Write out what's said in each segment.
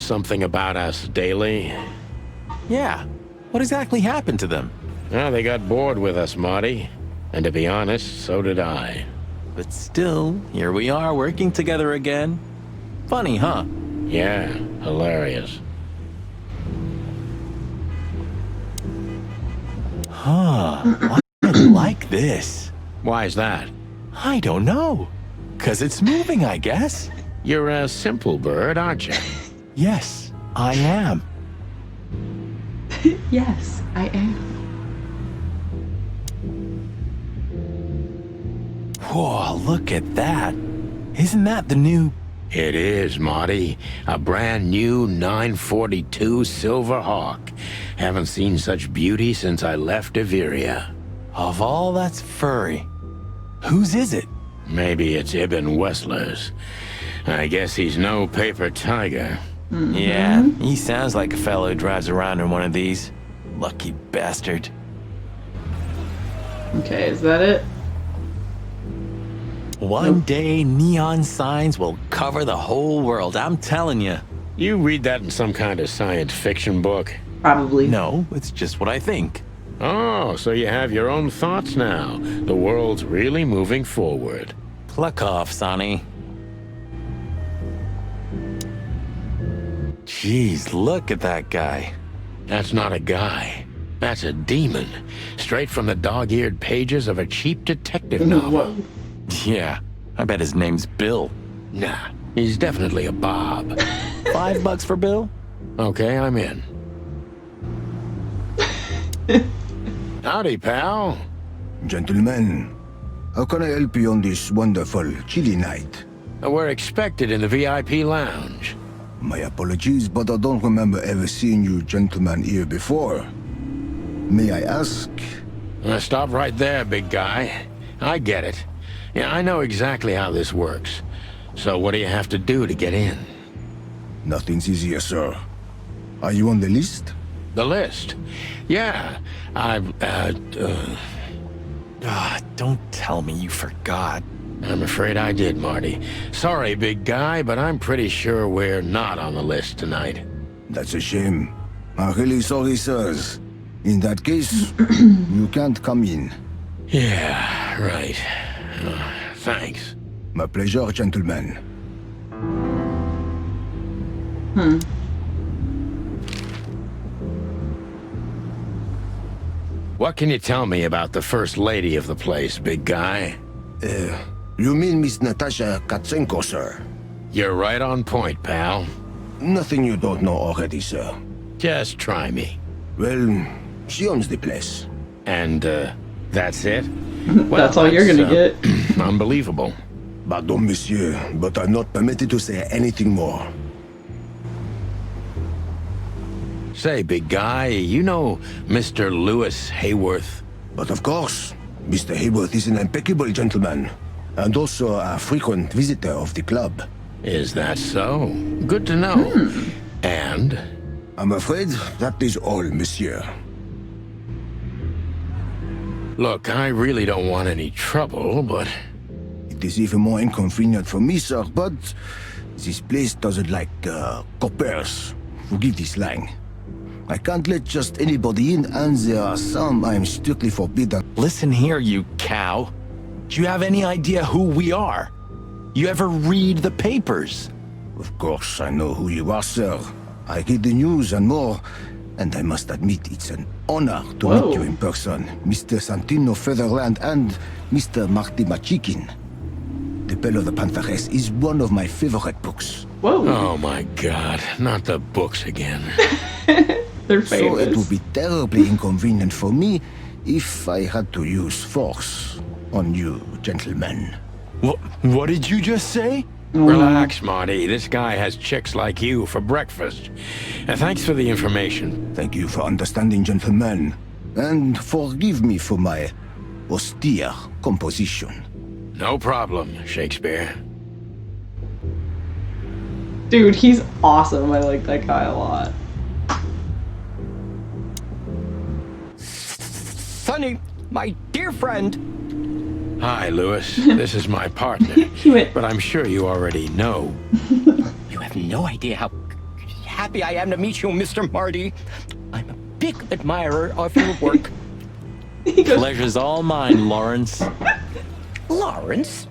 something about us daily? Yeah. What exactly happened to them? Well, they got bored with us, Marty. And to be honest, so did I. But still, here we are working together again. Funny, huh? Yeah, hilarious. Huh. I didn't like this. Why is that? I don't know. 'Cause it's moving, I guess. You're a simple bird, aren't you? Yes, I am. Yes, I am. Whoa, look at that. Isn't that the new... It is, Marty. A brand new 942 Silver Hawk. Haven't seen such beauty since I left Iveria. Of all that's furry, whose is it? Maybe it's Ibn Wessler's. I guess he's no paper tiger. Yeah, he sounds like a fellow who drives around in one of these. Lucky bastard. Okay, is that it? One day, neon signs will cover the whole world, I'm telling you. You read that in some kind of science fiction book? Probably. No, it's just what I think. Oh, so you have your own thoughts now. The world's really moving forward. Pluck off, Sonny. Jeez, look at that guy. That's not a guy. That's a demon. Straight from the dog-eared pages of a cheap detective novel. Whoa. Yeah, I bet his name's Bill. Nah, he's definitely a Bob. $5 for Bill? Okay, I'm in. Howdy, pal. Gentlemen, how can I help you on this wonderful, chilly night? We're expected in the VIP lounge. My apologies, but I don't remember ever seeing you gentlemen here before. May I ask? Stop right there, big guy. I get it. Yeah, I know exactly how this works. So what do you have to do to get in? Nothing's easier, sir. Are you on the list? The list? Yeah, Don't tell me you forgot. I'm afraid I did, Marty. Sorry, big guy, but I'm pretty sure we're not on the list tonight. That's a shame. I'm really sorry, sirs. In that case, you can't come in. Yeah, right. Thanks. My pleasure, gentlemen. What can you tell me about the first lady of the place, big guy? You mean Miss Natasha Katsenko, sir? You're right on point, pal. Nothing you don't know already, sir. Just try me. Well, she owns the place. And, that's it? That's all you're gonna get. Unbelievable. Pardon, monsieur, but I'm not permitted to say anything more. Say, big guy, you know Mr. Lewis Hayworth? But of course, Mr. Hayworth is an impeccable gentleman, and also a frequent visitor of the club. Is that so? Good to know. And? I'm afraid that is all, monsieur. Look, I really don't want any trouble, but... It is even more inconvenient for me, sir, but this place doesn't like, coppers. Forgive this slang. I can't let just anybody in, and there are some I'm strictly forbidden. Listen here, you cow. Do you have any idea who we are? You ever read the papers? Of course, I know who you are, sir. I read the news and more, and I must admit it's an honor to meet you in person, Mr. Santino Featherland and Mr. Marty Machikin. The Bell of the Pantheress is one of my favorite books. Whoa. Oh my god, not the books again. They're So it famous. would be terribly inconvenient for me if I had to use force on you, gentlemen. What did you just say? Relax, Marty. This guy has chicks like you for breakfast. And thanks for the information. Thank you for understanding, gentlemen. And forgive me for my austere composition. No problem, Shakespeare. Dude, he's awesome. I like that guy a lot. Sonny, my dear friend. Hi, Lewis. This is my partner. He went, But I'm sure you already know. You have no idea how happy I am to meet you, Mr. Marty. I'm a big admirer of your work. He goes, Pleasure's all mine, Lawrence. Lawrence?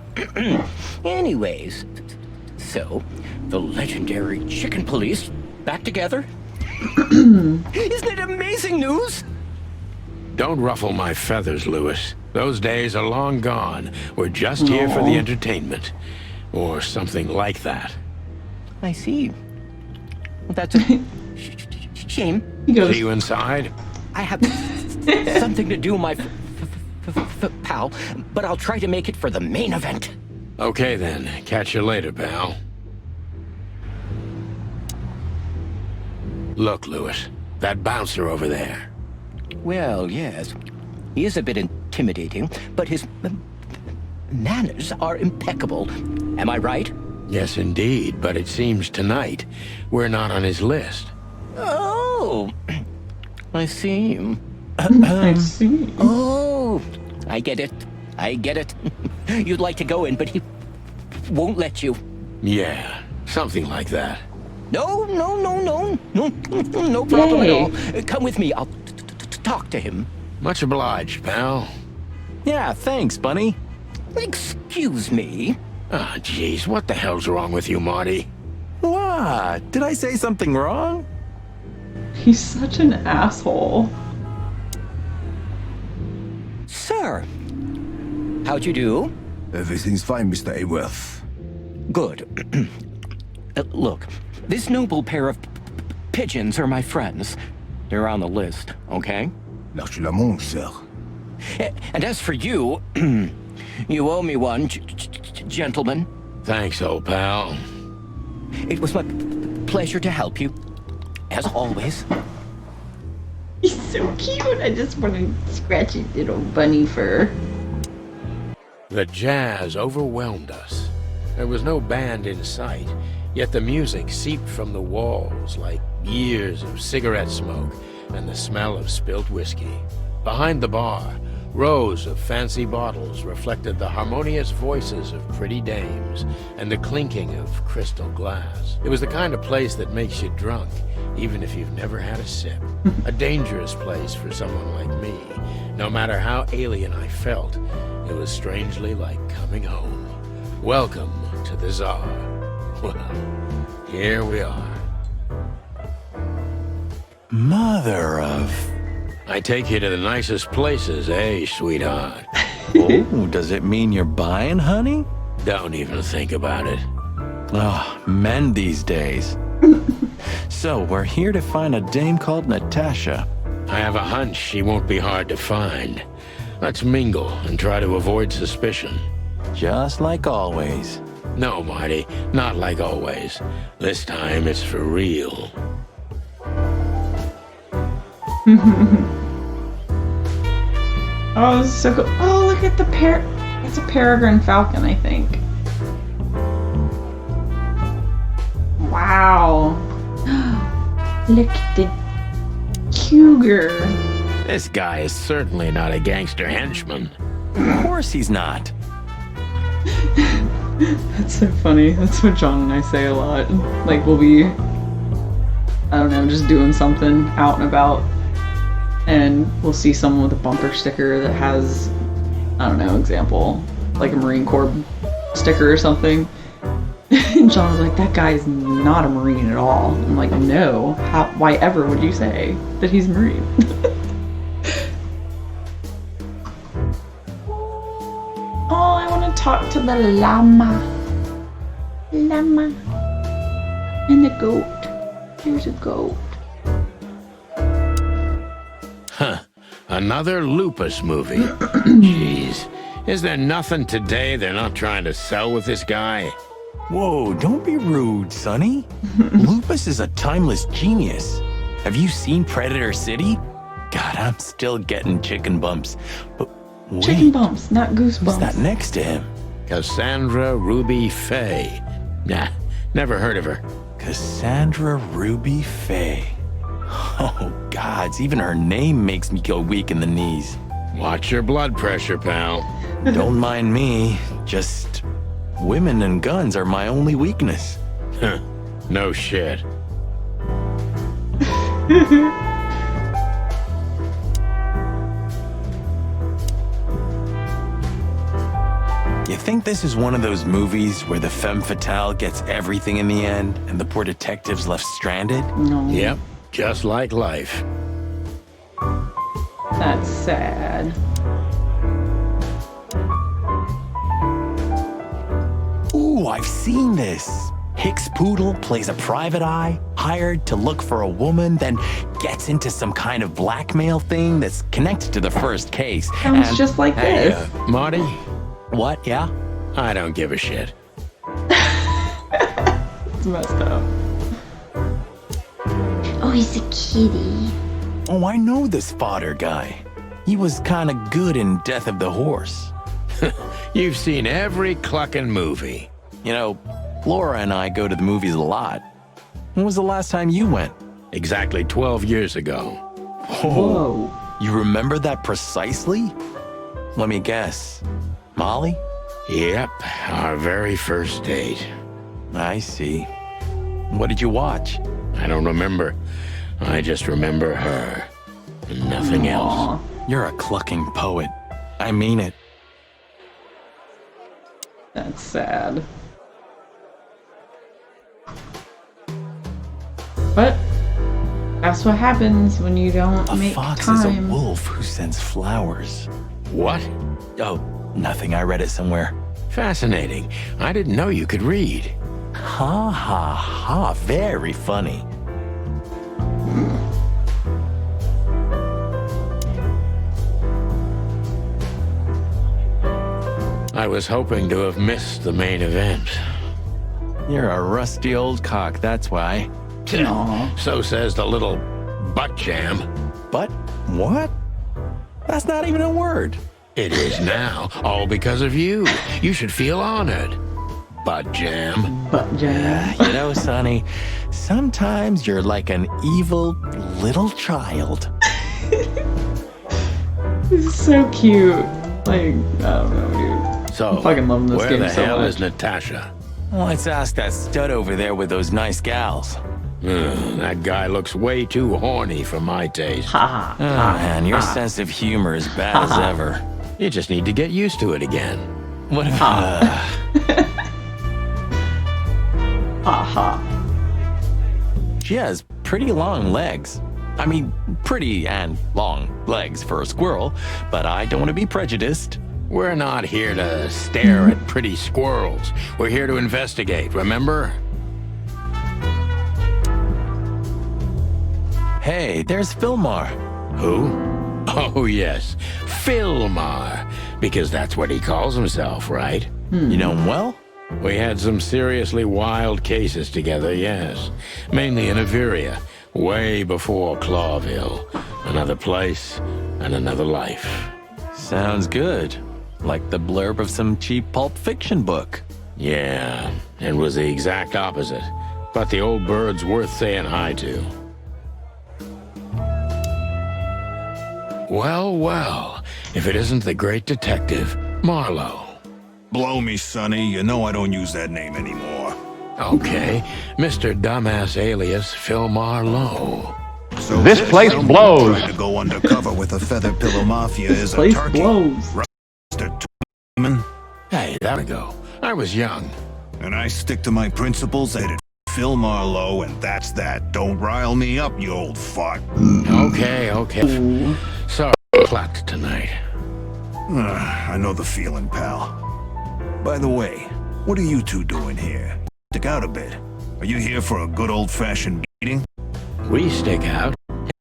Anyways, so, the legendary chicken police back together? Isn't it amazing news? Don't ruffle my feathers, Lewis. Those days are long gone. We're just here for the Aw. entertainment. Or something like that. I see. Well, that's a shame. he goes, See you inside? I have something to do, my pal, but I'll try to make it for the main event. Okay then. Catch you later, pal. Look, Lewis. That bouncer over there. Well, yes. He is a bit intimidating, but his manners are impeccable. Am I right? Yes, indeed. But it seems tonight we're not on his list. Oh, I see. I see. Oh, I get it. I get it. You'd like to go in, but he won't let you. Yeah, something like that. No, no, no, no, no, no problem Yay. at all. Come with me. I'll talk to him. Much obliged, pal. Yeah, thanks, Bunny. Excuse me. Ah, jeez, what the hell's wrong with you, Marty? What? Did I say something wrong? He's such an asshole. Sir, how'd you do? Everything's fine, Mr. Aworth. Good. Look, this noble pair of pigeons are my friends. They're on the list, okay? L'archulamonde, sir. And as for you, you owe me one, gentlemen. Thanks, old pal. It was my pleasure to help you, as always. He's so cute. I just want to scratch his little bunny fur. The jazz overwhelmed us. There was no band in sight, yet the music seeped from the walls like years of cigarette smoke and the smell of spilt whiskey. Behind the bar, rows of fancy bottles reflected the harmonious voices of pretty dames and the clinking of crystal glass. It was the kind of place that makes you drunk, even if you've never had a sip. A dangerous place for someone like me. No matter how alien I felt, it was strangely like coming home. Welcome to the Tsar. Well, here we are. Mother of... I take you to the nicest places, eh, sweetheart? Oh, does it mean you're buying, honey? Don't even think about it. Oh, men these days. So, we're here to find a dame called Natasha. I have a hunch she won't be hard to find. Let's mingle and try to avoid suspicion. Just like always. No, Marty, not like always. This time it's for real. Oh, this is so cool. Oh, look at the it's a peregrine falcon, I think. Wow. Look at the cougar. This guy is certainly not a gangster henchman. Of course he's not. That's so funny. That's what John and I say a lot. Like, we'll be, I don't know, just doing something out and about, and we'll see someone with a bumper sticker that has, I don't know, example, like a Marine Corps sticker or something. And John's like, that guy's not a Marine at all. I'm like, no. Why ever would you say that he's a Marine? Oh, I want to talk to the llama. Llama. And the goat. There's a goat. Huh. Another Lupus movie. Jeez. Is there nothing today they're not trying to sell with this guy? Whoa, don't be rude, Sonny. Lupus is a timeless genius. Have you seen Predator City? God, I'm still getting chicken bumps. But wait, Chicken bumps, not goosebumps. what's that next to him? Cassandra Ruby Faye. Nah, never heard of her. Cassandra Ruby Faye. Oh, gods, even her name makes me go weak in the knees. Watch your blood pressure, pal. Don't mind me, just women and guns are my only weakness. No shit. You think this is one of those movies where the femme fatale gets everything in the end and the poor detective's left stranded? No. Yep, just like life. That's sad. Ooh, I've seen this. Hicks Poodle plays a private eye, hired to look for a woman, then gets into some kind of blackmail thing that's connected to the first case. Sounds And- just like Hey, this. Marty, What, yeah? I don't give a shit. It's messed up. Oh, he's a kitty. Oh, I know this fodder guy. He was kinda good in Death of the Horse. You've seen every clucking movie. You know, Laura and I go to the movies a lot. When was the last time you went? Exactly 12 years ago. Whoa. You remember that precisely? Let me guess. Molly? Yep, our very first date. I see. What did you watch? I don't remember. I just remember her. And nothing else. Aw. You're a clucking poet. I mean it. That's sad. But that's what happens when you don't A make fox time. is a wolf who sends flowers. What? Oh, nothing. I read it somewhere. Fascinating. I didn't know you could read. Ha ha ha. Very funny. I was hoping to have missed the main event. You're a rusty old cock, that's why. Aw. So says the little butt jam. But what? That's not even a word. It is now, all because of you. You should feel honored. Butt jam. Butt jam. You know, Sonny, sometimes you're like an evil little child. He's so cute. Like, I don't know, dude. So, I'm fucking loving this where game the so hell much. is Natasha? Let's ask that stud over there with those nice gals. That guy looks way too horny for my taste. Haha. Oh, man, your sense of humor is bad as ever. You just need to get used to it again. What if, Haha. she has pretty long legs. I mean, pretty and long legs for a squirrel, but I don't want to be prejudiced. We're not here to stare at pretty squirrels. We're here to investigate, remember? Hey, there's Filmar. Who? Oh, yes. Filmar. Because that's what he calls himself, right? You know him well? We had some seriously wild cases together, yes. Mainly in Averia, way before Clawville. Another place and another life. Sounds good. Like the blurb of some cheap pulp fiction book. Yeah, it was the exact opposite. But the old bird's worth saying hi to. Well, well, if it isn't the great detective, Marlowe. Blow me, Sonny. You know I don't use that name anymore. Okay, Mr. Dumbass alias Filmar Lowe. So This place someone blows. tried to go undercover with a feather pillow mafia is a Place turkey. blows. Mr. Tooman. Hey, that ago. I was young. And I stick to my principles. I did Phil Marlowe, and that's that. Don't rile me up, you old fart. Okay, okay. Sorry, clapped tonight. I know the feeling, pal. By the way, what are you two doing here? Stick out a bit. Are you here for a good old-fashioned meeting? We stick out.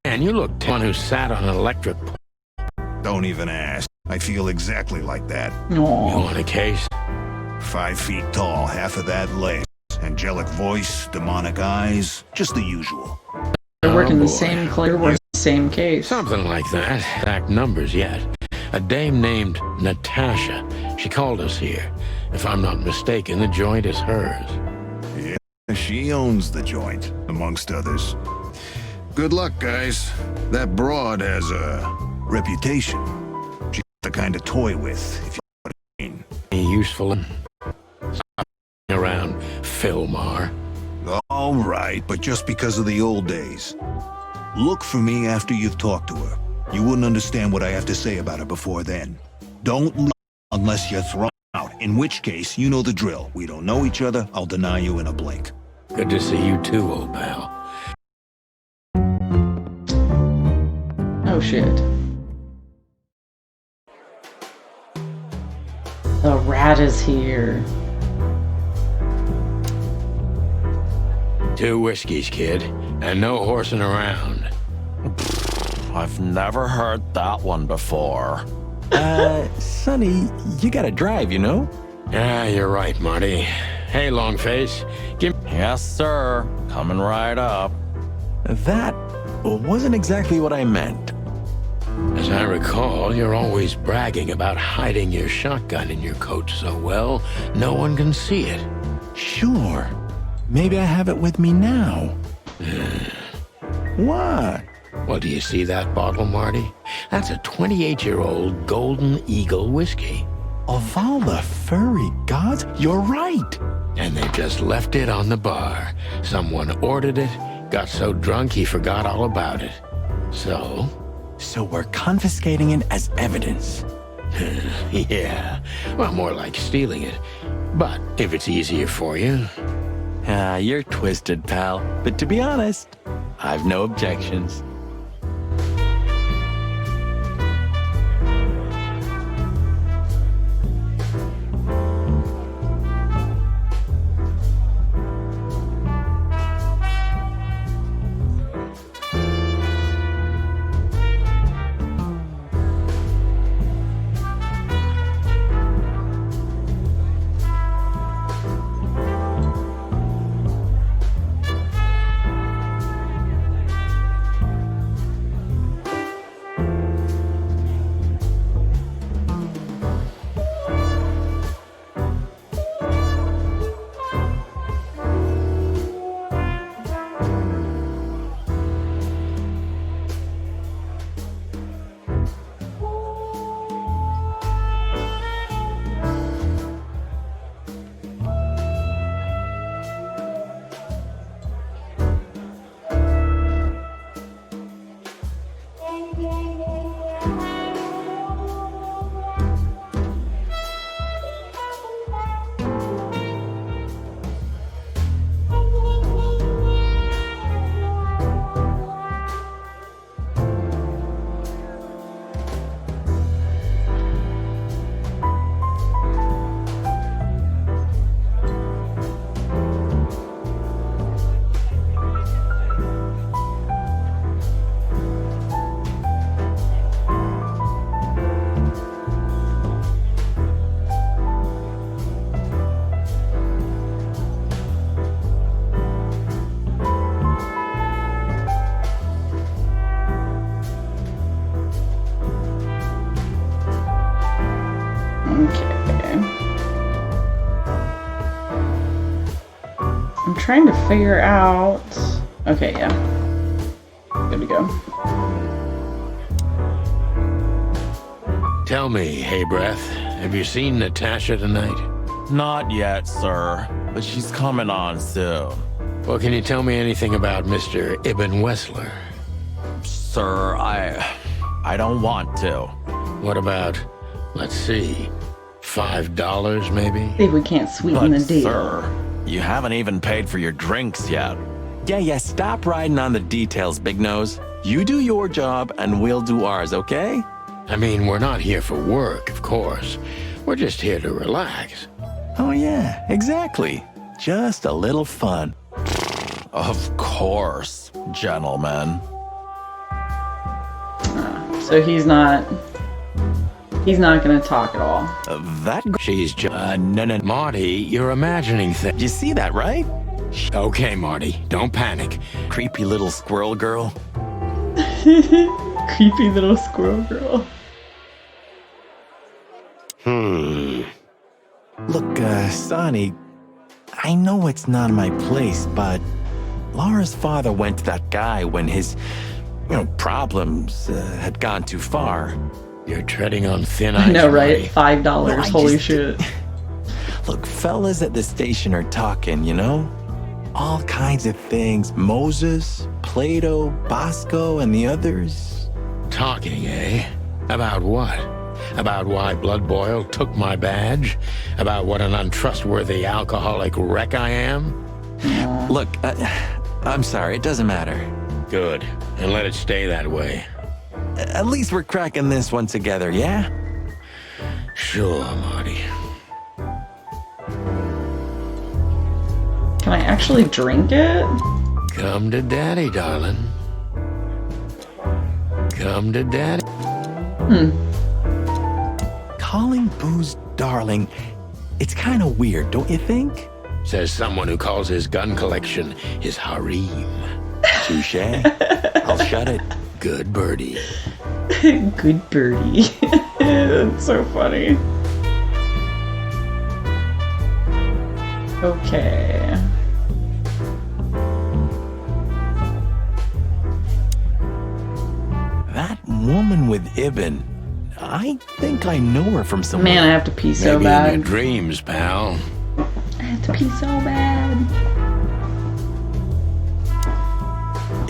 And you look one who sat on an electric. Don't even ask. I feel exactly like that. You Aw. want a case? 5 feet tall, half of that lace. Angelic voice, demonic eyes, just the usual. They're working boy. the same clear, working the same case. Something like that. Exact numbers yet. A dame named Natasha. She called us here. If I'm not mistaken, the joint is hers. Yeah, she owns the joint, amongst others. Good luck, guys. That broad has a reputation. She's the kind of toy with, if you know what I mean. Any useful around Filmar. All right, but just because of the old days. Look for me after you've talked to her. You wouldn't understand what I have to say about her before then. Don't leave unless you're thrown out, in which case, you know the drill. We don't know each other, I'll deny you in a blink. Good to see you too, old pal. Oh shit. The rat is here. 2 whiskeys, kid, and no horsing around. I've never heard that one before. Sonny, you gotta drive, you know? Yeah, you're right, Marty. Hey, Longface, give me... Yes, sir. Coming right up. That wasn't exactly what I meant. As I recall, you're always bragging about hiding your shotgun in your coat so well, no one can see it. Sure. Maybe I have it with me now. What? Well, do you see that bottle, Marty? That's a 28-year-old Golden Eagle whiskey. Of all the furry gods, you're right. And they just left it on the bar. Someone ordered it, got so drunk he forgot all about it. So we're confiscating it as evidence. yeah, well, more like stealing it. But if it's easier for you... You're twisted, pal. But to be honest, I've no objections. I'm trying to figure out... Okay, yeah. Good to go. Tell me, hey Breath, have you seen Natasha tonight? Not yet, sir. But she's coming on soon. Well, can you tell me anything about Mr. Ibn Wessler? Sir, I don't want to. What about, let's see, $5 maybe? See if we can't sweeten the deal. Sir, you haven't even paid for your drinks yet. Yeah, stop riding on the details, Big Nose. You do your job, and we'll do ours, okay? I mean, we're not here for work, of course. We're just here to relax. Oh, yeah, exactly. Just a little fun. Of course, gentlemen. So he's not gonna talk at all. She's just... no. Marty, you're imagining things. You see that, right? Okay, Marty, don't panic. Creepy little squirrel girl. Creepy little squirrel girl. Look, Sonny, I know it's not my place, but Laura's father went to that guy when his, problems had gone too far. You're treading on thin ice. I know, right? Marty. $5. Holy shit. Look, fellas at the station are talking, All kinds of things. Moses, Plato, Bosco, and the others. Talking, eh? About what? About why Blood Boil took my badge? About what an untrustworthy alcoholic wreck I am? Look, I'm sorry, it doesn't matter. Good. And let it stay that way. At least we're cracking this one together, yeah? Sure, Marty. Can I actually drink it? Come to daddy, darling. Come to daddy. Calling booze darling, it's kind of weird, don't you think? Says someone who calls his gun collection his harem. Touche. I'll shut it. Good birdie. Good birdie. That's so funny. Okay. That woman with Ibn, I think I know her from somewhere. Man, I have to pee so Maybe bad. in your dreams, pal. I have to pee so bad.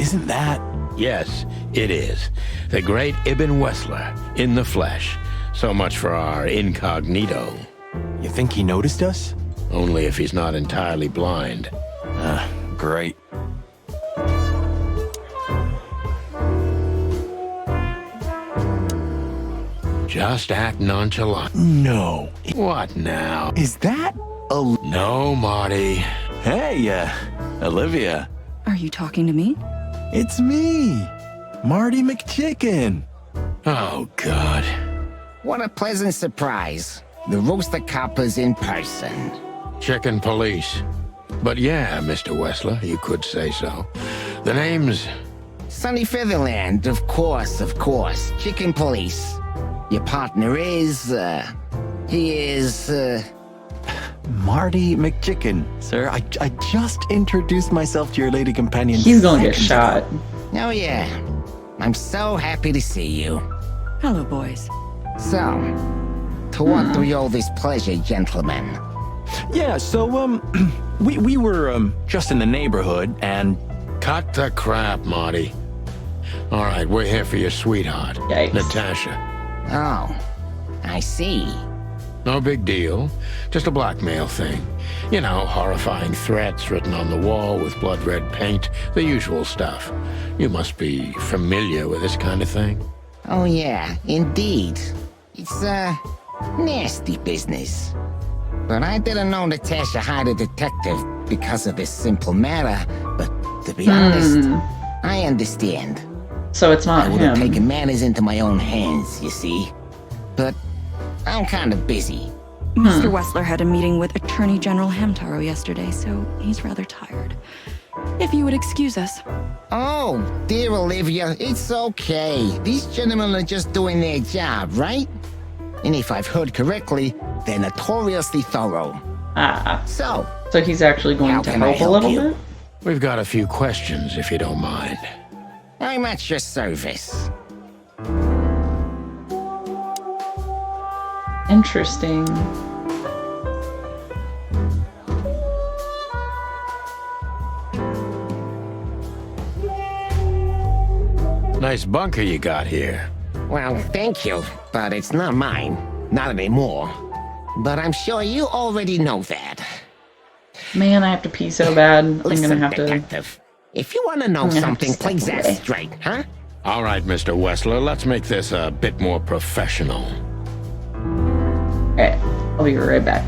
Isn't that? Yes, it is. The great Ibn Wessler, in the flesh. So much for our incognito. You think he noticed us? Only if he's not entirely blind. Great. Just act nonchalant. No. What now? Is that No, Marty. Hey, Olivia. Are you talking to me? It's me, Marty McChicken. Oh, God. What a pleasant surprise. The Rooster Copper's in person. Chicken police. But yeah, Mr. Wessler, you could say so. The name's... Sunny Featherland, of course. Chicken Police. Your partner is, he is, Marty McChicken, sir. I just introduced myself to your lady companion. He's gonna get seconds shot. ago. Oh yeah. I'm so happy to see you. Hello, boys. So, to what do we owe this pleasure, gentlemen? Yeah, so, we were, just in the neighborhood, and... Cut the crap, Marty. All right, we're here for your sweetheart, Yikes. Natasha. Oh, I see. No big deal. Just a blackmail thing. You know, horrifying threats written on the wall with blood-red paint. The usual stuff. You must be familiar with this kind of thing. Oh yeah, indeed. It's, nasty business. But I didn't know Natasha hired a detective because of this simple matter. But to be honest, I understand. So it's I not would have him. taken matters into my own hands, you see. But I'm kind of busy. Mr. Wessler had a meeting with Attorney General Hamtaro yesterday, so he's rather tired. If you would excuse us. Oh, dear Olivia, it's okay. These gentlemen are just doing their job, right? And if I've heard correctly, they're notoriously thorough. Ah. So So he's actually going How to can I help a help little you? bit? We've got a few questions, if you don't mind. I'm at your service. Interesting. Nice bunker you got here. Well, thank you, but it's not mine. Not anymore. But I'm sure you already know that. Man, I have to pee so bad. I'm Listen, gonna have to. detective. If you want to know I'm gonna have to something, step please away. ask straight, huh? All right, Mr. Wessler, let's make this a bit more professional. Alright, I'll be right back.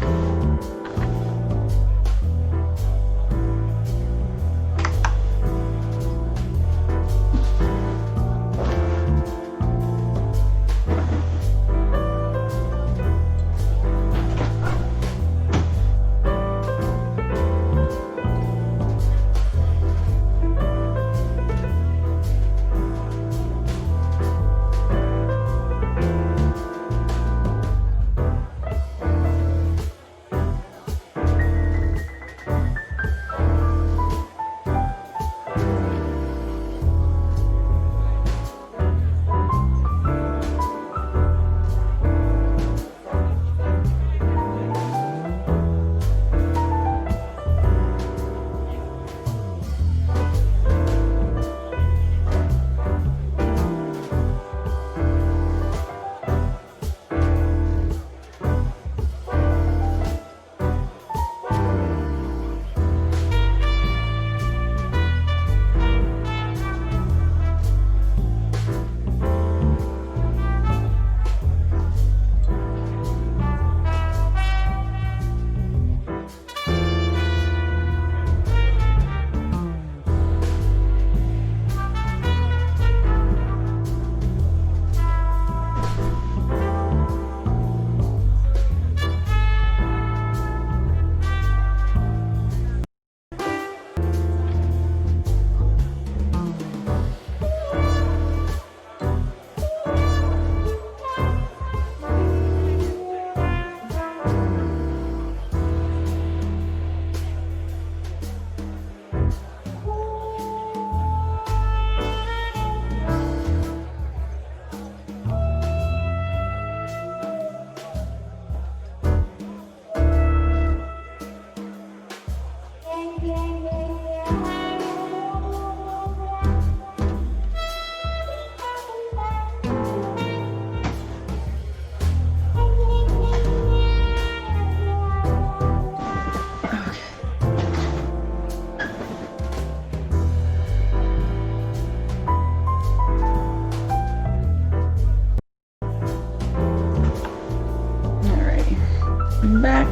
back.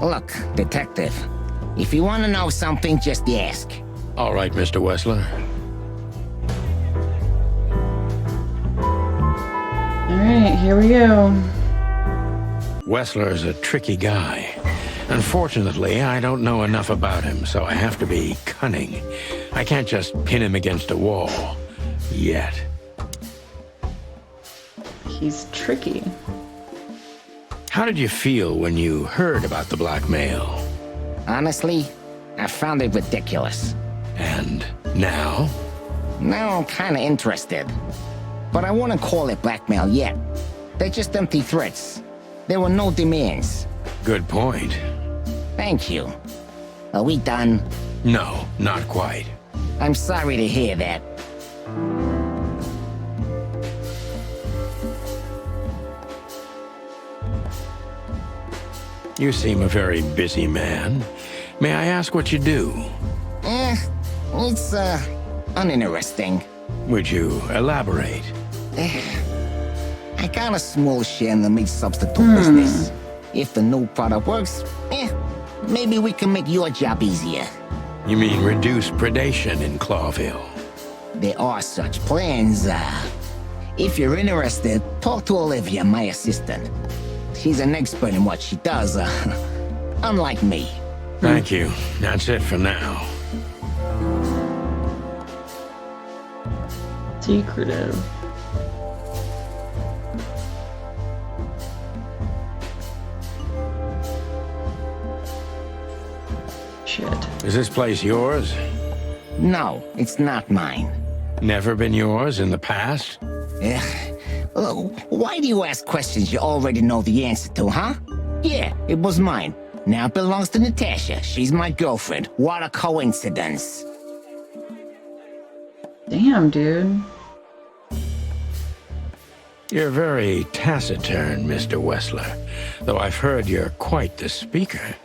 Look, detective, if you want to know something, just ask. All right, Mr. Wessler. Alright, here we go. Wessler is a tricky guy. Unfortunately, I don't know enough about him, so I have to be cunning. I can't just pin him against a wall. Yet. He's tricky. How did you feel when you heard about the blackmail? Honestly, I found it ridiculous. And now? Now I'm kinda interested. But I wouldn't call it blackmail yet. They're just empty threats. There were no demands. Good point. Thank you. Are we done? No, not quite. I'm sorry to hear that. You seem a very busy man. May I ask what you do? It's, uninteresting. Would you elaborate? I got a small share in the meat substitute business. If the new product works, maybe we can make your job easier. You mean reduce predation in Clawville? There are such plans. If you're interested, talk to Olivia, my assistant. She's an expert in what she does, unlike me. Thank you. That's it for now. Secretive. Shit. Is this place yours? No, it's not mine. Never been yours in the past? Why do you ask questions you already know the answer to, huh? Yeah, it was mine. Now it belongs to Natasha. She's my girlfriend. What a coincidence. Damn, dude. You're very taciturn, Mr. Wessler, though I've heard you're quite the speaker.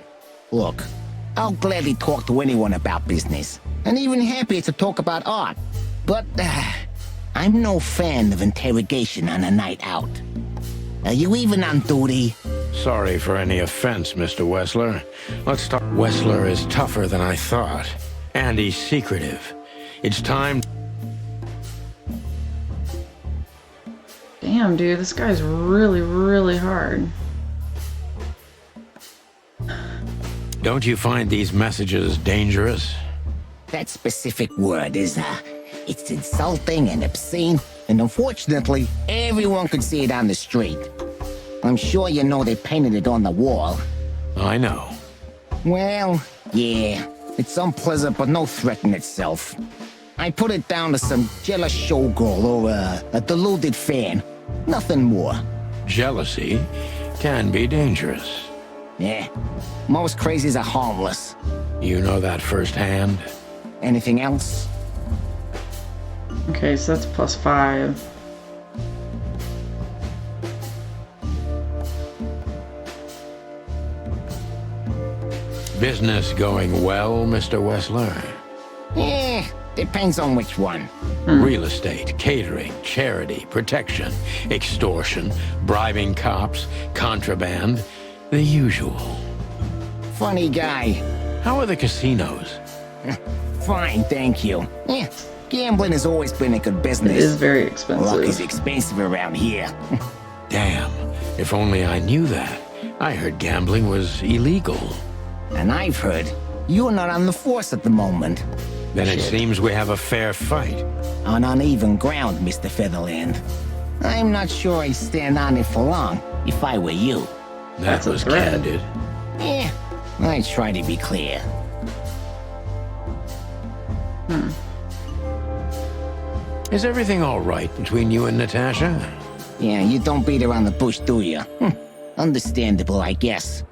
Look, I'll gladly talk to anyone about business, and even happier to talk about art. But, I'm no fan of interrogation on a night out. Are you even on duty? Sorry for any offense, Mr. Wessler. Let's talk. Wessler is tougher than I thought, and he's secretive. It's time. Damn, dude, this guy's really, really hard. Don't you find these messages dangerous? That specific word is, it's insulting and obscene, and unfortunately, everyone could see it on the street. I'm sure you know they painted it on the wall. I know. Well, yeah, it's unpleasant but no threat in itself. I put it down to some jealous showgirl or a deluded fan. Nothing more. Jealousy can be dangerous. Yeah, most crazies are harmless. You know that firsthand? Anything else? Okay, so that's +5. Business going well, Mr. Wessler? Depends on which one. Real estate, catering, charity, protection, extortion, bribing cops, contraband, the usual. Funny guy. How are the casinos? Fine, thank you. Gambling has always been a good business. It is very expensive. Luck is expensive around here. Damn, if only I knew that. I heard gambling was illegal. And I've heard you're not on the force at the moment. Then it seems we have a fair fight. On uneven ground, Mr. Featherland. I'm not sure I'd stand on it for long, if I were you. That was candid. I try to be clear. Is everything all right between you and Natasha? Yeah, you don't beat around the bush, do you? Understandable, I guess.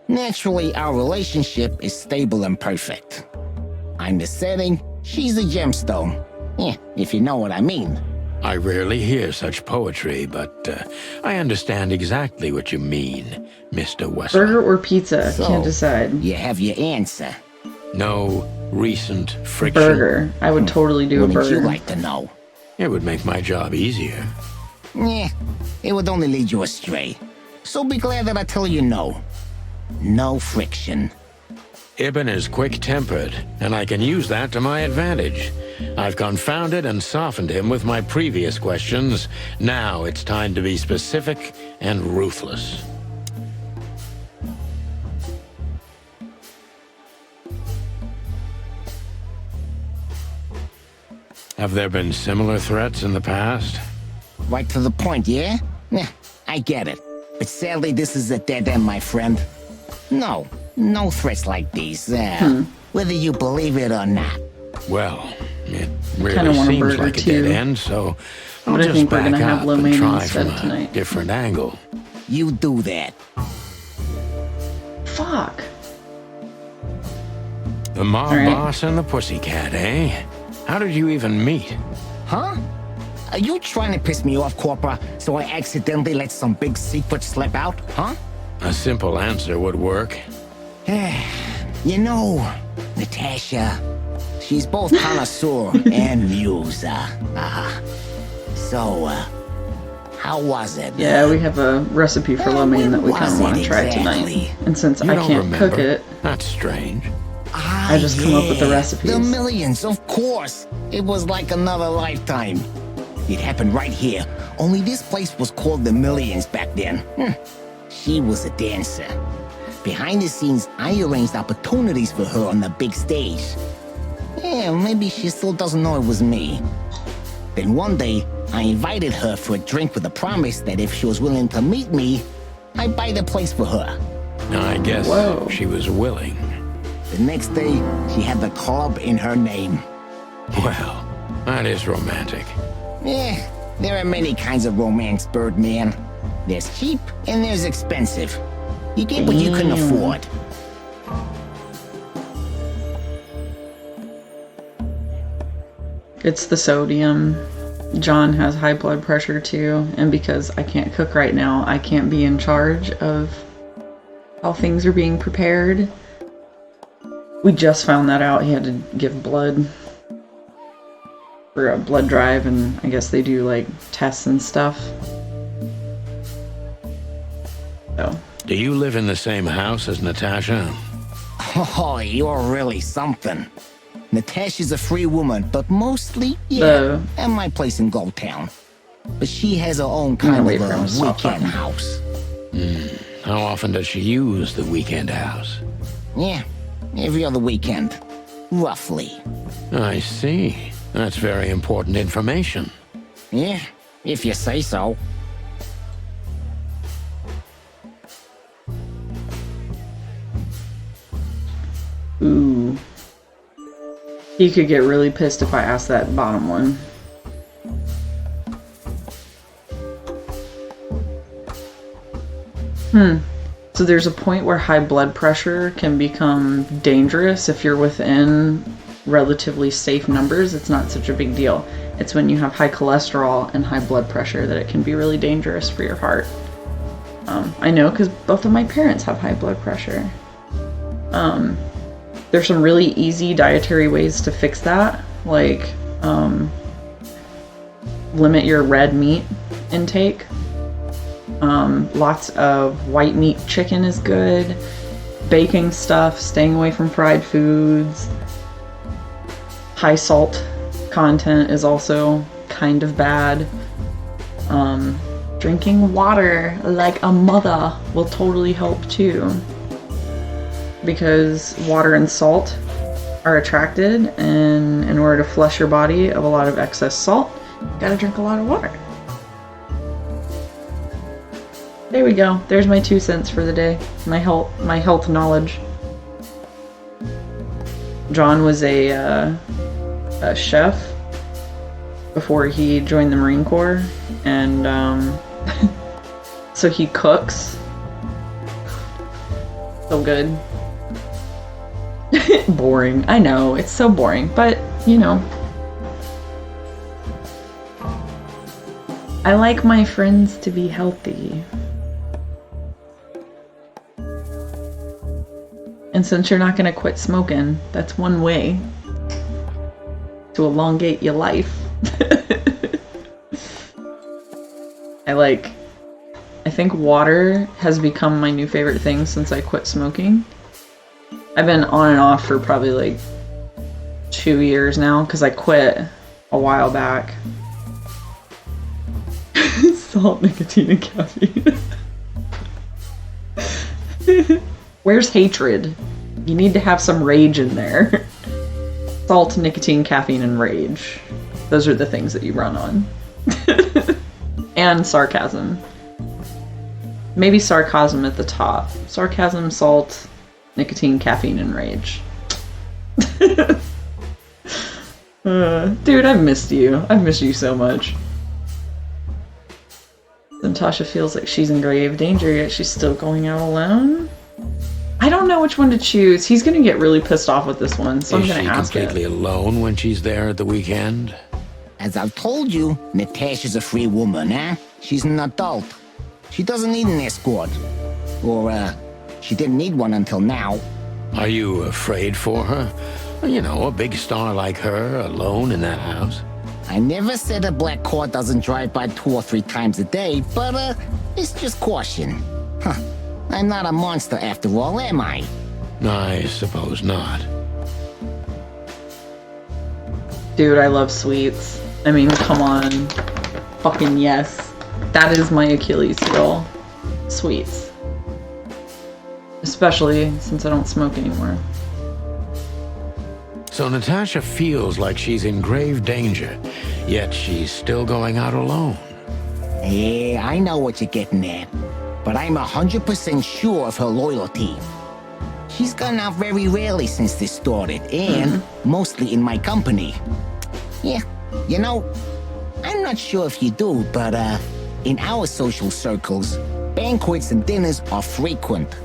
Naturally, our relationship is stable and perfect. I'm the setting, she's the gemstone. If you know what I mean. I rarely hear such poetry, but I understand exactly what you mean, Mr. Wessler. Burger or pizza? So, Can't decide. You have your answer. No recent friction. Burger. I would totally do a Wouldn't burger. you like to know? It would make my job easier. it would only lead you astray. So be glad that I tell you no. No friction. Ibn is quick-tempered, and I can use that to my advantage. I've confounded and softened him with my previous questions. Now it's time to be specific and ruthless. Have there been similar threats in the past? Right to the point, yeah? I get it. But sadly, this is a dead end, my friend. No threats like these, whether you believe it or not. Well, it Kinda really want a seems burger, like a too. dead end, so I'll But I just think we're back gonna have up lo and mein try instead from a tonight. different angle. You do that. Fuck. The mob All right. boss and the pussycat, eh? How did you even meet? Huh? Are you trying to piss me off, Corpora, so I accidentally let some big secret slip out, huh? A simple answer would work. You know, Natasha, she's both connoisseur and muse. So, how was it? Yeah, we have a recipe for lo mein that we kind of want to try Exactly. tonight. And since You I don't can't remember. cook it, That's strange. I just come up with the recipes. The millions, of course. It was like another lifetime. It happened right here. Only this place was called the Millions back then. She was a dancer. Behind the scenes, I arranged opportunities for her on the big stage. Yeah, maybe she still doesn't know it was me. Then one day, I invited her for a drink with a promise that if she was willing to meet me, I'd buy the place for her. I guess Whoa. she was willing. The next day, she had the club in her name. Well, that is romantic. There are many kinds of romance, Birdman. There's cheap and there's expensive. You get what you can afford. It's the sodium. John has high blood pressure too, and because I can't cook right now, I can't be in charge of how things are being prepared. We just found that out. He had to give blood for a blood drive, and I guess they do like tests and stuff. So, Do you live in the same house as Natasha? Oh, you're really something. Natasha's a free woman, but mostly, yeah, at my place in Gold Town. But she has her own kind wait of for him a to stop weekend talking. house. How often does she use the weekend house? Yeah, every other weekend. Roughly. I see. That's very important information. Yeah, if you say so. ooh. He could get really pissed if I asked that bottom one. So there's a point where high blood pressure can become dangerous if you're within relatively safe numbers. It's not such a big deal. It's when you have high cholesterol and high blood pressure that it can be really dangerous for your heart. I know because both of my parents have high blood pressure. There's some really easy dietary ways to fix that, like limit your red meat intake. Lots of white meat chicken is good. Baking stuff, staying away from fried foods. High salt content is also kind of bad. Drinking water like a mother will totally help too. Because water and salt are attracted, and in order to flush your body of a lot of excess salt, you gotta drink a lot of water. There we go. There's my 2 cents for the day. My health knowledge. John was a chef before he joined the Marine Corps, and so he cooks. So good. Boring. I know, it's so boring, but you know. I like my friends to be healthy. And since you're not gonna quit smoking, that's one way to elongate your life. I think water has become my new favorite thing since I quit smoking. I've been on and off for probably like 2 years now because I quit a while back. Salt, nicotine, and caffeine. Where's hatred? You need to have some rage in there. Salt, nicotine, caffeine, and rage. Those are the things that you run on. And sarcasm. Maybe sarcasm at the top. Sarcasm, salt, nicotine, caffeine, and rage. Dude, I've missed you. I've missed you so much. Natasha feels like she's in grave danger, yet she's still going out alone? I don't know which one to choose. He's gonna get really pissed off with this one, so I'm gonna ask it. Is she completely alone when she's there at the weekend? As I've told you, Natasha's a free woman, eh? She's an adult. She doesn't need an escort. Or, she didn't need one until now. Are you afraid for her? You know, a big star like her, alone in that house. I never said a black car doesn't drive by 2 or 3 times a day, but, it's just caution. Huh. I'm not a monster after all, am I? I suppose not. Dude, I love sweets. I mean, come on. Fucking yes. That is my Achilles heel. Sweets. Especially since I don't smoke anymore. So Natasha feels like she's in grave danger, yet she's still going out alone. Yeah, I know what you're getting at. But I'm 100% sure of her loyalty. She's gone out very rarely since this started, and mostly in my company. Yeah, you know, I'm not sure if you do, but in our social circles, banquets and dinners are frequent.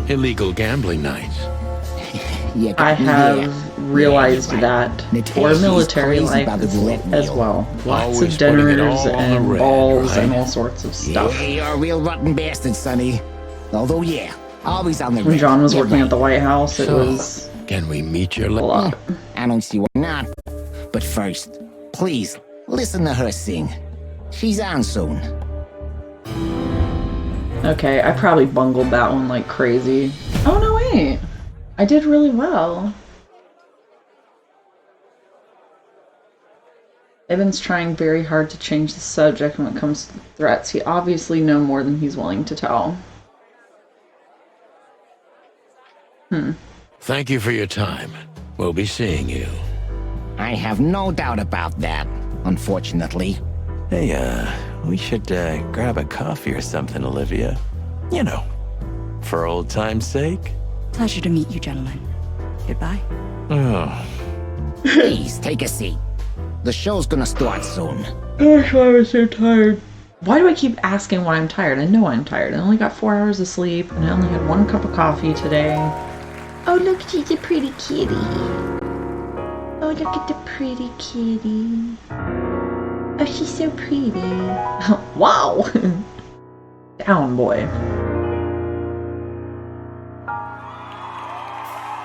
Illegal gambling nights. You I got me have there. realized Yeah, that Natasha for is military crazy life about the roulette as wheel. well. Lots Always of putting it dinners all on the and red, balls and right? all sorts of stuff. Yeah, you're a real rotten bastard, Sonny. Although, yeah, always on the When red. John was Yeah, working right. at the White House, it So, was can we meet your a lot. I don't see why not. But first, please, listen to her sing. She's on soon. Okay, I probably bungled that one like crazy. Oh no, wait. I did really well. Evan's trying very hard to change the subject when it comes to threats. He obviously knows more than he's willing to tell. Thank you for your time. We'll be seeing you. I have no doubt about that, unfortunately. Hey, we should grab a coffee or something, Olivia. You know, for old time's sake. Pleasure to meet you, gentlemen. Goodbye. Oh, Please, take a seat. The show's gonna start soon. Gosh, I was so tired. Why do I keep asking why I'm tired? I know I'm tired. I only got 4 hours of sleep, and I only had 1 cup of coffee today. Oh, look, she's a pretty kitty. Oh, look at the pretty kitty. Oh, she's so pretty. Wow! Down, boy.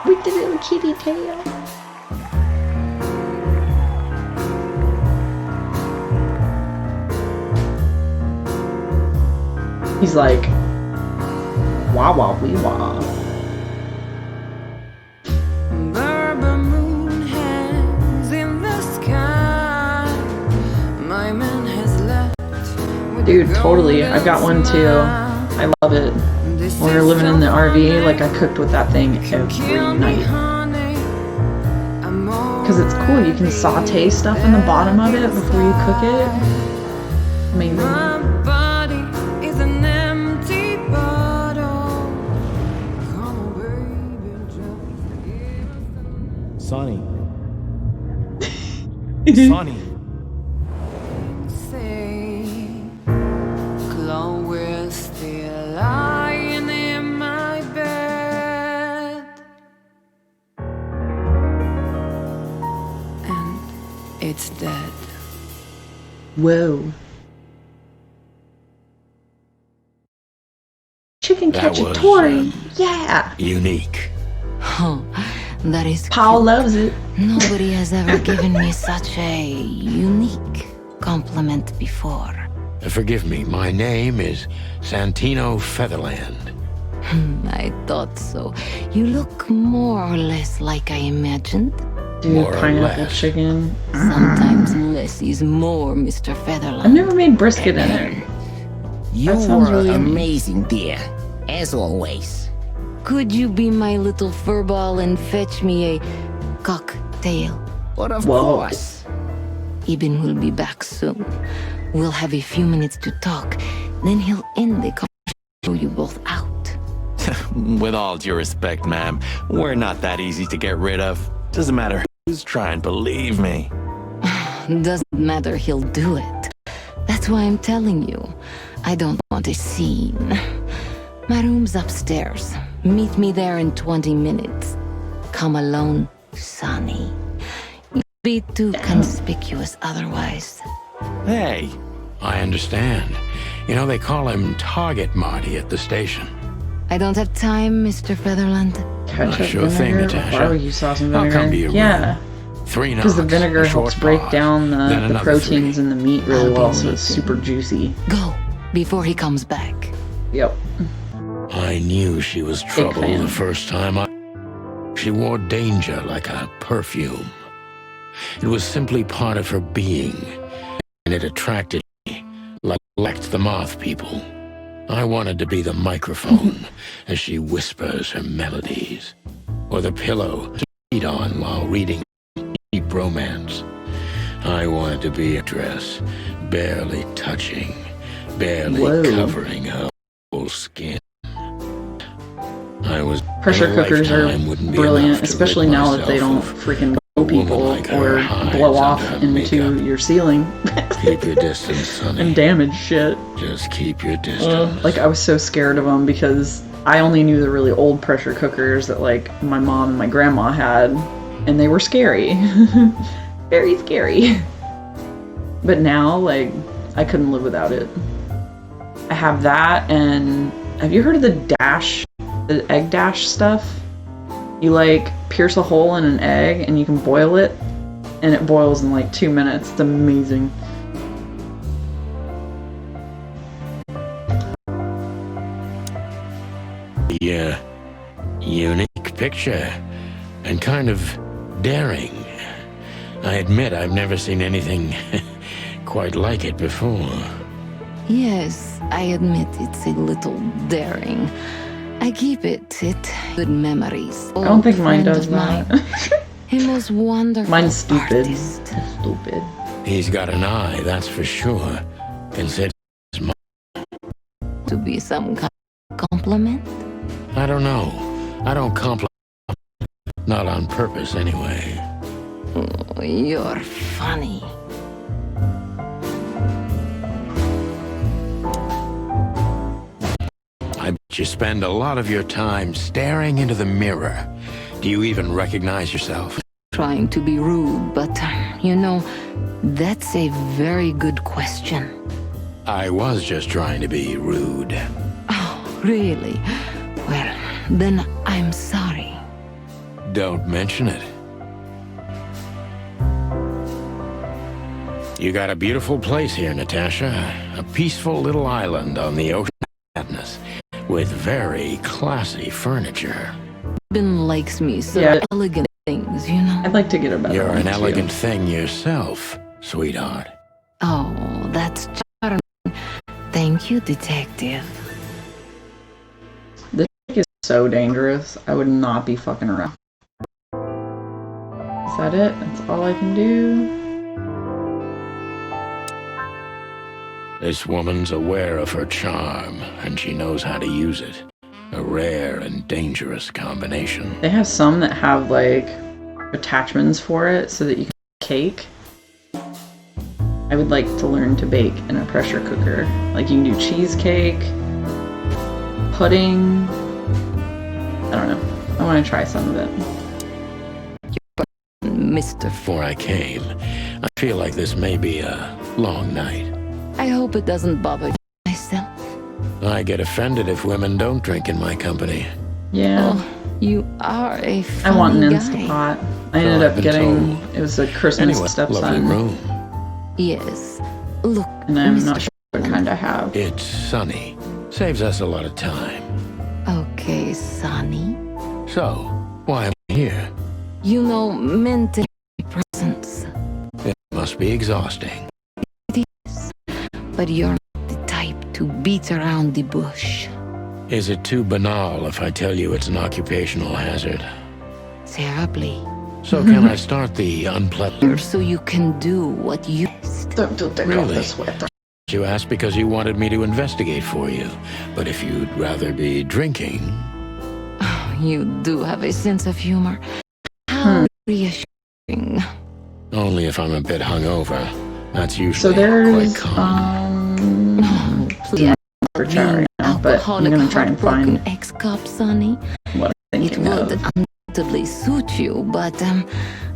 With the little kitty tail. He's like, wah wah wee wah. Bourbon moon hangs in the sky. My man has left. Dude, totally. I've got one too. I love it. When we were living in the RV, like I cooked with that thing every night. Because it's cool, you can saute stuff in the bottom of it before you cook it. Amazing. My body is an empty bottle. Come on, baby, just Sonny. Sonny. say, Chloe's still lying in my bed, and it's dead. Whoa. Chicken That cacciatore. was, Yeah. Unique. Oh, that is Paul cute. loves it. Nobody has ever given me such a unique compliment before. Forgive me, my name is Santino Featherland. I thought so. You look more or less like I imagined. Dude, More or pineapple less. chicken. Sometimes less is more, Mr. Featherland. I've never made brisket in it. You That sounds were really yummy. amazing, dear. As always. Could you be my little furball and fetch me a cocktail? But of Whoa. course. Eben will be back soon. We'll have a few minutes to talk. Then he'll end the conversation and throw you both out. With all due respect, ma'am, we're not that easy to get rid of. Doesn't matter who's trying, believe me. Doesn't matter, he'll do it. That's why I'm telling you. I don't want a scene. My room's upstairs. Meet me there in 20 minutes. Come alone, Sonny. You'd be too conspicuous otherwise. Hey, I understand. You know, they call him Target Marty at the station. I don't have time, Mr. Featherland. Ketchup, Sure thing, vinegar, Natasha. barbecue sauce and I'll vinegar. come to your yeah, room. 3 knocks, because the vinegar a short helps break pause, down then the another proteins 3. in the meat really I'll be well, so it's super waiting. juicy. Go, before he comes back. Yep. I knew she was trouble fan. the first time She wore danger like a perfume. It was simply part of her being, and it attracted me, like the moth people. I wanted to be the microphone as she whispers her melodies, or the pillow to eat on while reading deep romance. I wanted to be a dress, barely touching, barely Whoa. covering her whole skin. I was Pressure in a cookers are lifetime wouldn't be brilliant, enough to especially rid now that they don't myself of freaking blow a woman people like her or hides blow off under into makeup. your ceiling Keep your distance, Sonny. and damage shit. Just keep your distance. Like, I was so scared of them because I only knew the really old pressure cookers that, like, my mom and my grandma had, and they were scary. Very scary. But now, like, I couldn't live without it. I have that, and have you heard of the egg dash stuff? You, like, pierce a hole in an egg, and you can boil it, and it boils in, like, 2 minutes. It's amazing. Yeah, unique picture, and kind of daring. I admit I've never seen anything quite like it before. Yes, I admit it's a little daring. I keep it. Good memories. I don't think mine does that. A most wonderful Mine's stupid. artist. Stupid. He's got an eye, that's for sure. Consider his To be some kind of compliment? I don't know. I don't compliment. Not on purpose, anyway. Oh, you're funny. I bet you spend a lot of your time staring into the mirror. Do you even recognize yourself? Trying to be rude, but, you know, that's a very good question. I was just trying to be rude. Oh, really? Well, then I'm sorry. Don't mention it. You got a beautiful place here, Natasha. A peaceful little island on the ocean of madness, with very classy furniture. Ben likes me, so Yeah. elegant things, you know? I'd like to get a better You're one, an too. elegant thing yourself, sweetheart. Oh, that's charming. Thank you, detective. This is so dangerous. I would not be fucking around. Is that it? That's all I can do? This woman's aware of her charm, and she knows how to use it. A rare and dangerous combination. They have some that have, like, attachments for it so that you can make cake. I would like to learn to bake in a pressure cooker. Like, you can do cheesecake, pudding. I don't know. I want to try some of it. Mr. Before I came, I feel like this may be a long night. I hope it doesn't bother you myself. I get offended if women don't drink in my company. Yeah. Oh, you are a I funny want an guy. Instant Pot. I So ended I've up been getting, told. it was a Christmas Anyway, stepson. lovely room. Yes. Look, And I'm Mr. not sure I kind of have. It's sunny. Saves us a lot of time. Okay, Sonny. So, why am I here? You know, mental presence. It must be exhausting. It is. But you're not the type to beat around the bush. Is it too banal if I tell you it's an occupational hazard? Terribly. So can I start the unpleasant? So you can do what you best. Don't take off Really? the sweater. You asked because you wanted me to investigate for you. But if you'd rather be drinking... You do have a sense of humor. How reassuring. Only if I'm a bit hungover. That's So usually there's quite common. Yeah. for chat right now, but I'm Alcoholic, gonna try and heartbroken find ex-cop, Sonny. what I'm It thinking would of. undoubtedly suit you, but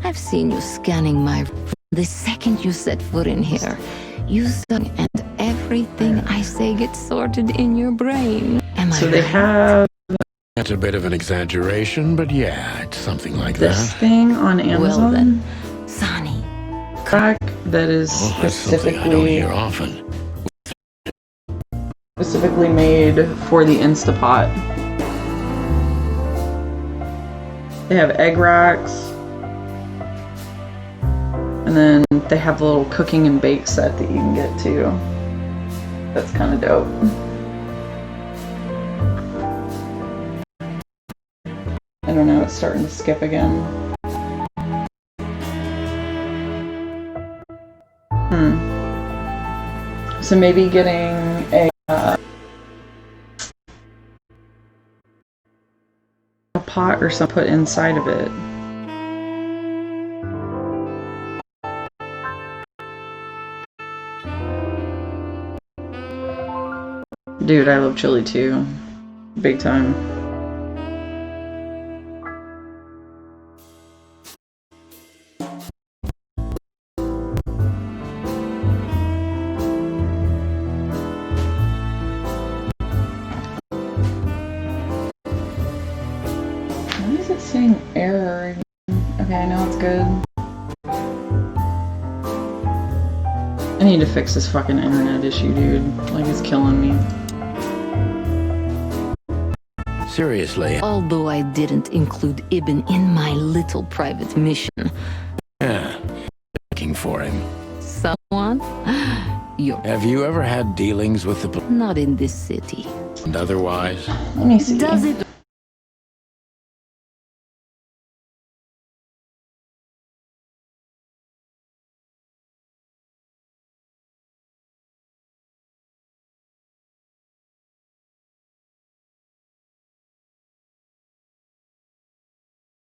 I've seen you scanning my... The second you set foot in here, you sung, and everything I say gets sorted in your brain. Am So I they right? have That's a bit of an exaggeration, but yeah, it's something like this that. thing on Well Amazon. then, Sonny. Crack that is Oh, that's something I don't hear often. specifically made for the Instapot. They have egg racks, and then they have a little cooking and bake set that you can get too. That's kind of dope. I don't know, it's starting to skip again. So maybe getting a pot or something put inside of it. Dude, I love chili too. Big time. Why is it saying error? Okay, I know it's good. I need to fix this fucking internet issue, dude. Like, it's killing me. Seriously. Although I didn't include Ibn in my little private mission. Yeah. Looking for him. Someone? You're Have you ever had dealings with the police not in this city. and otherwise? Let me see. Does it?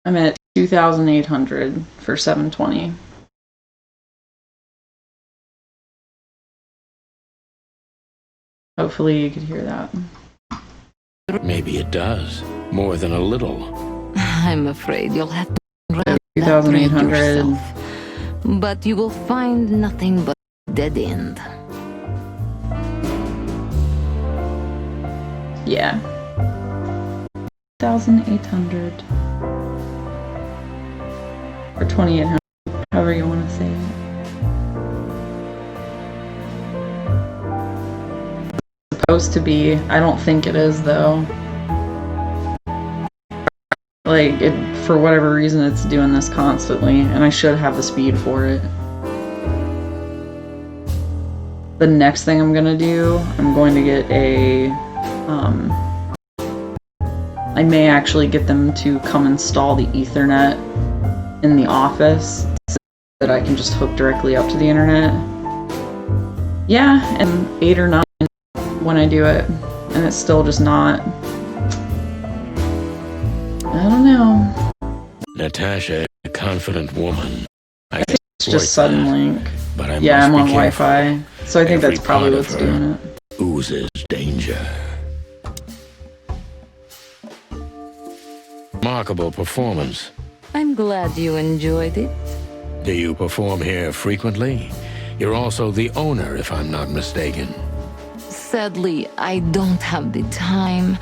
I'm at 2,800 for 720. Hopefully you could hear that. Maybe it does. More than a little. I'm afraid you'll have to run that 2,800. yourself. But you will find nothing but dead end. Yeah. 1,800. Or 2,800. However you want to say it. Supposed to be. I don't think it is though. Like, it, for whatever reason, it's doing this constantly, and I should have the speed for it. The next thing I'm gonna do, I'm going to get a, I may actually get them to come install the Ethernet in the office so that I can just hook directly up to the internet. Yeah, and 8 or 9 when I do it, and it's still just not. I don't know. Natasha, a confident woman. I It's just sudden link. But I Yeah, I'm must on be careful. Wi-Fi, so I think Every that's probably part of what's her doing it. Oozes danger. Remarkable performance. I'm glad you enjoyed it. Do you perform here frequently? You're also the owner, if I'm not mistaken. Sadly, I don't have the time,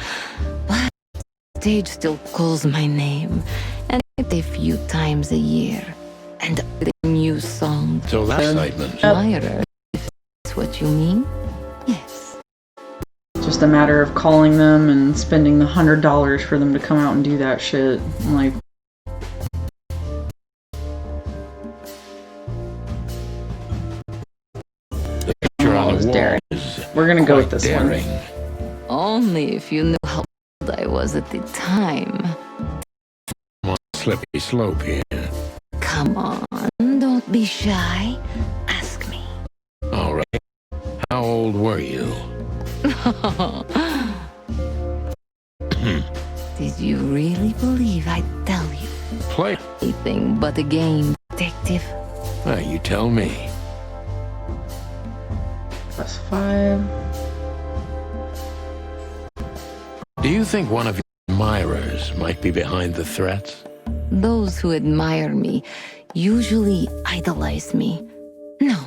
but the stage still calls my name, and a few times a year. And with a new song. So that's excitement. Admirer, if that's what you mean. just a matter of calling them and spending the $100 for them to come out and do that shit. I'm like, The picture on the wall daring. is We're gonna go with quite this daring. one. Only if you knew how old I was at the time. I'm on a slippery slope here. Come on, don't be shy. Ask me. All right. How old were you? Did you really believe I'd tell you Play. anything but a game, detective? You tell me. Plus 5. Do you think one of your admirers might be behind the threats? Those who admire me usually idolize me. No,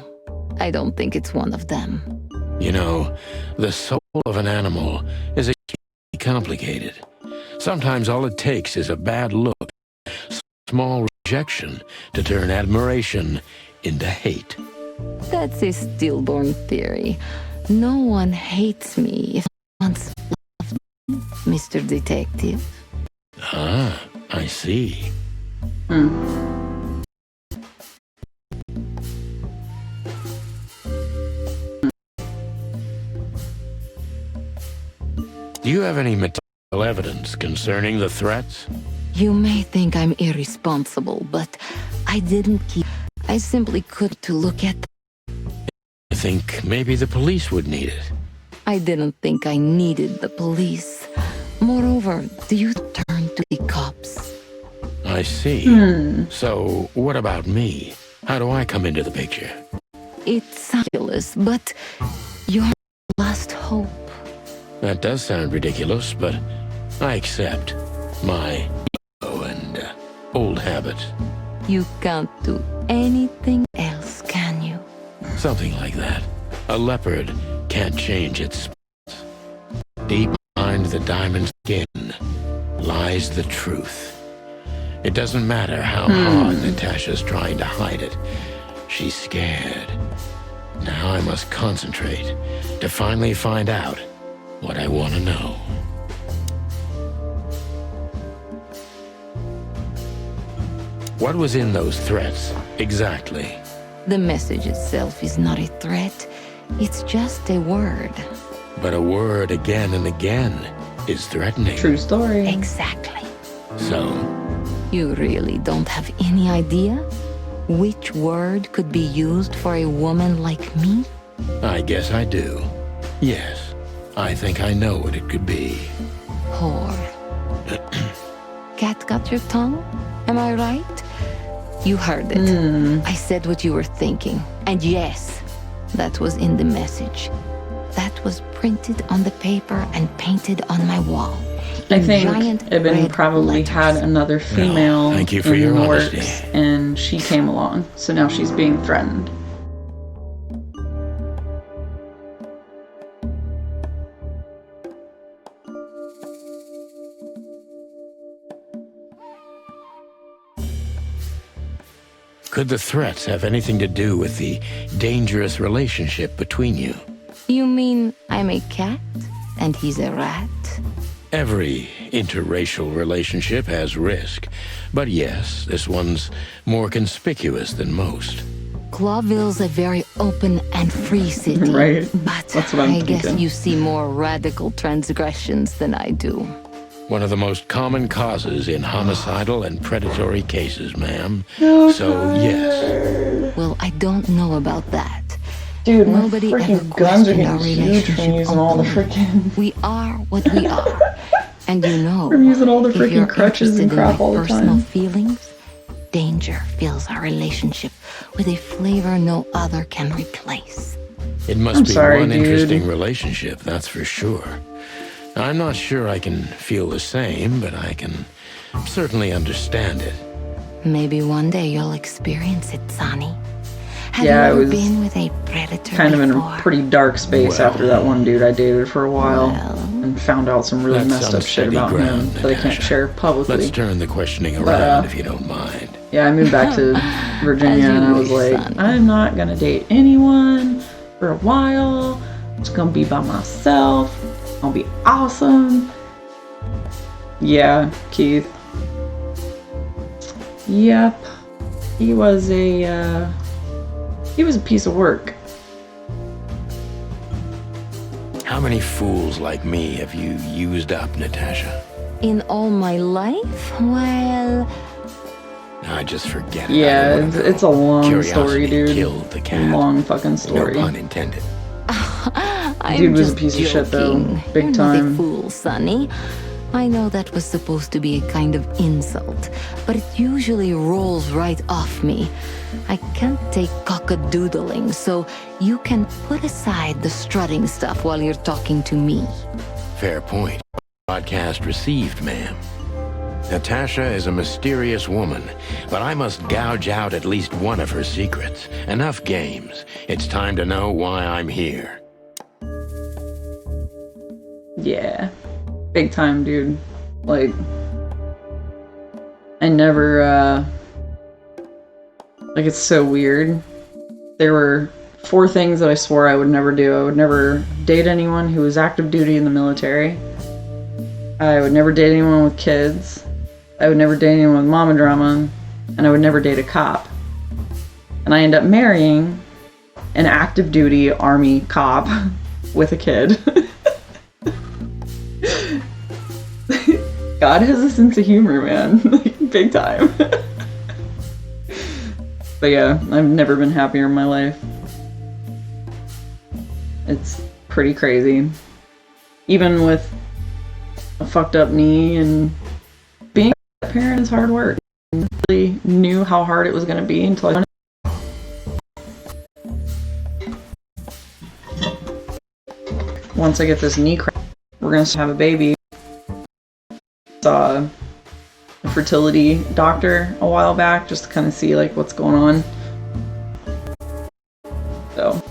I don't think it's one of them. You know, the soul of an animal is extremely complicated. Sometimes all it takes is a bad look, small rejection to turn admiration into hate. That's a stillborn theory. No one hates me if once loved me, Mr. Detective. Ah, I see. Do you have any material evidence concerning the threats? You may think I'm irresponsible, but I didn't keep. I simply couldn't to look at. I think maybe the police would need it. I didn't think I needed the police. Moreover, do you turn to the cops? I see. So, what about me? How do I come into the picture? It's ridiculous, but you're my last hope. That does sound ridiculous, but I accept my ego and old habits. You can't do anything else, can you? Something like that. A leopard can't change its spots. Deep behind the diamond skin lies the truth. It doesn't matter how hard Natasha's trying to hide it. She's scared. Now I must concentrate to finally find out what I want to know. What was in those threats, exactly? The message itself is not a threat. It's just a word. But a word again and again is threatening. True story. Exactly. So, You really don't have any idea which word could be used for a woman like me? I guess I do. Yes, I think I know what it could be. Whore. Cat got your tongue? Am I right? You heard it. I said what you were thinking. And yes, that was in the message. That was printed on the paper and painted on my wall. I think giant Ibn red probably letters. had another female thank you for in your the honesty. works, and she came along. So now she's being threatened. Could the threats have anything to do with the dangerous relationship between you? You mean I'm a cat and he's a rat? Every interracial relationship has risk, but yes, this one's more conspicuous than most. Clawville's a very open and free city. Right. But That's what I'm I guess thinking. you see more radical transgressions than I do. One of the most common causes in homicidal and predatory cases, ma'am. So, yes. Well, I don't know about that. Dude, my Nobody ever freaking guns are questioned our getting huge from relationship using all the openly. freaking We are what we are. And you know, We're using all the if freaking you're crutches and interested crap in my all the personal time. feelings, danger fills our relationship with a flavor no other can replace. It must I'm be sorry, one dude. interesting relationship, that's for sure. I'm not sure I can feel the same, but I can certainly understand it. Maybe one day you'll experience it, Sonny. Have Yeah, I you ever was been with a predator kind of in before? a pretty dark space Well. after that one dude I dated for a while Well. and found out some really That's messed up shit unsteady about him ground, that I can't Natasha. share publicly. Let's turn the questioning But, around if you don't mind. Yeah, I moved back to Virginia As you and I was wish, like, son. I'm not gonna date anyone for a while. I'm just gonna be by myself. I'll be awesome. Yeah, Keith. Yep. He was a piece of work. How many fools like me have you used up, Natasha? In all my life? Well... I just forget it. Yeah, it's a long Curiosity story, dude. Killed the cat. Long fucking story. No pun intended. I'm Dude was a just piece of shit, though. joking. Big You're time. not a fool, Sonny. I know that was supposed to be a kind of insult, but it usually rolls right off me. I can't take cock-a-doodling, so you can put aside the strutting stuff while you're talking to me. Fair point. Podcast received, ma'am. Natasha is a mysterious woman, but I must gouge out at least one of her secrets. Enough games. It's time to know why I'm here. Yeah. Big time, dude. Like, I never, like, it's so weird. There were 4 things that I swore I would never do. I would never date anyone who was active duty in the military. I would never date anyone with kids. I would never date anyone with mama drama. And I would never date a cop. And I end up marrying an active duty army cop with a kid. God has a sense of humor, man. Like, big time. But yeah, I've never been happier in my life. It's pretty crazy. Even with a fucked up knee, and being a parent is hard work. I really knew how hard it was going to be until I once I get this knee crack, we're going to have a baby. Saw a fertility doctor a while back just to kind of see like what's going on. So,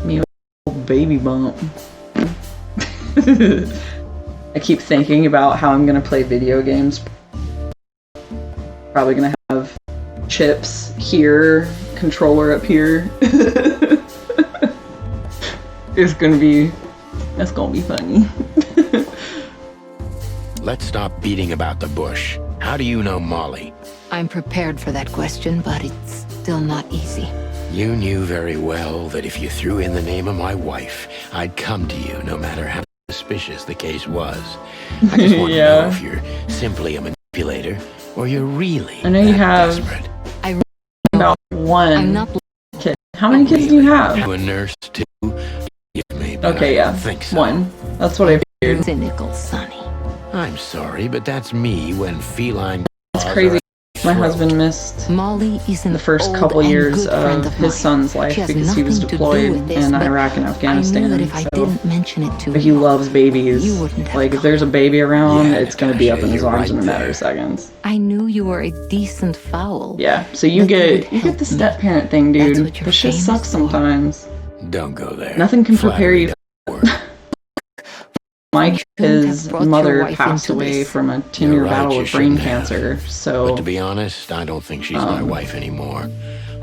me a little baby bump. I keep thinking about how I'm gonna play video games. Probably gonna have chips here, controller up here. It's gonna be funny. Let's stop beating about the bush. How do you know Molly? I'm prepared for that question, but it's still not easy. You knew very well that if you threw in the name of my wife, I'd come to you no matter how suspicious the case was. I just want to know if you're simply a manipulator or you're really I know you have desperate. about one I'm not kid. How many kids do you have? You a nurse too? Give me, but Okay, I yeah. don't think so. One. That's what I figured. cynical, Sonny. I'm sorry, but that's me when feline. It's crazy. My husband missed Molly is the first couple years of his son's life because he was deployed in Iraq and Afghanistan. I knew that if I so didn't mention it to he loves babies. you wouldn't have Like if there's a baby around, Yeah, it's gonna be up in his you're arms right in a matter there. of seconds. I knew you were a decent fowl. Yeah. So you But you would get help the me. step parent thing, That's dude. what you're This shit famous sucks for. sometimes. Don't go there. Nothing can prepare Flattery you. doesn't work. Mike, shouldn't have his brought your mother wife passed into away this. from a You're 10-year right, battle you with brain shouldn't have. cancer. So But to be honest, I don't think she's my wife anymore.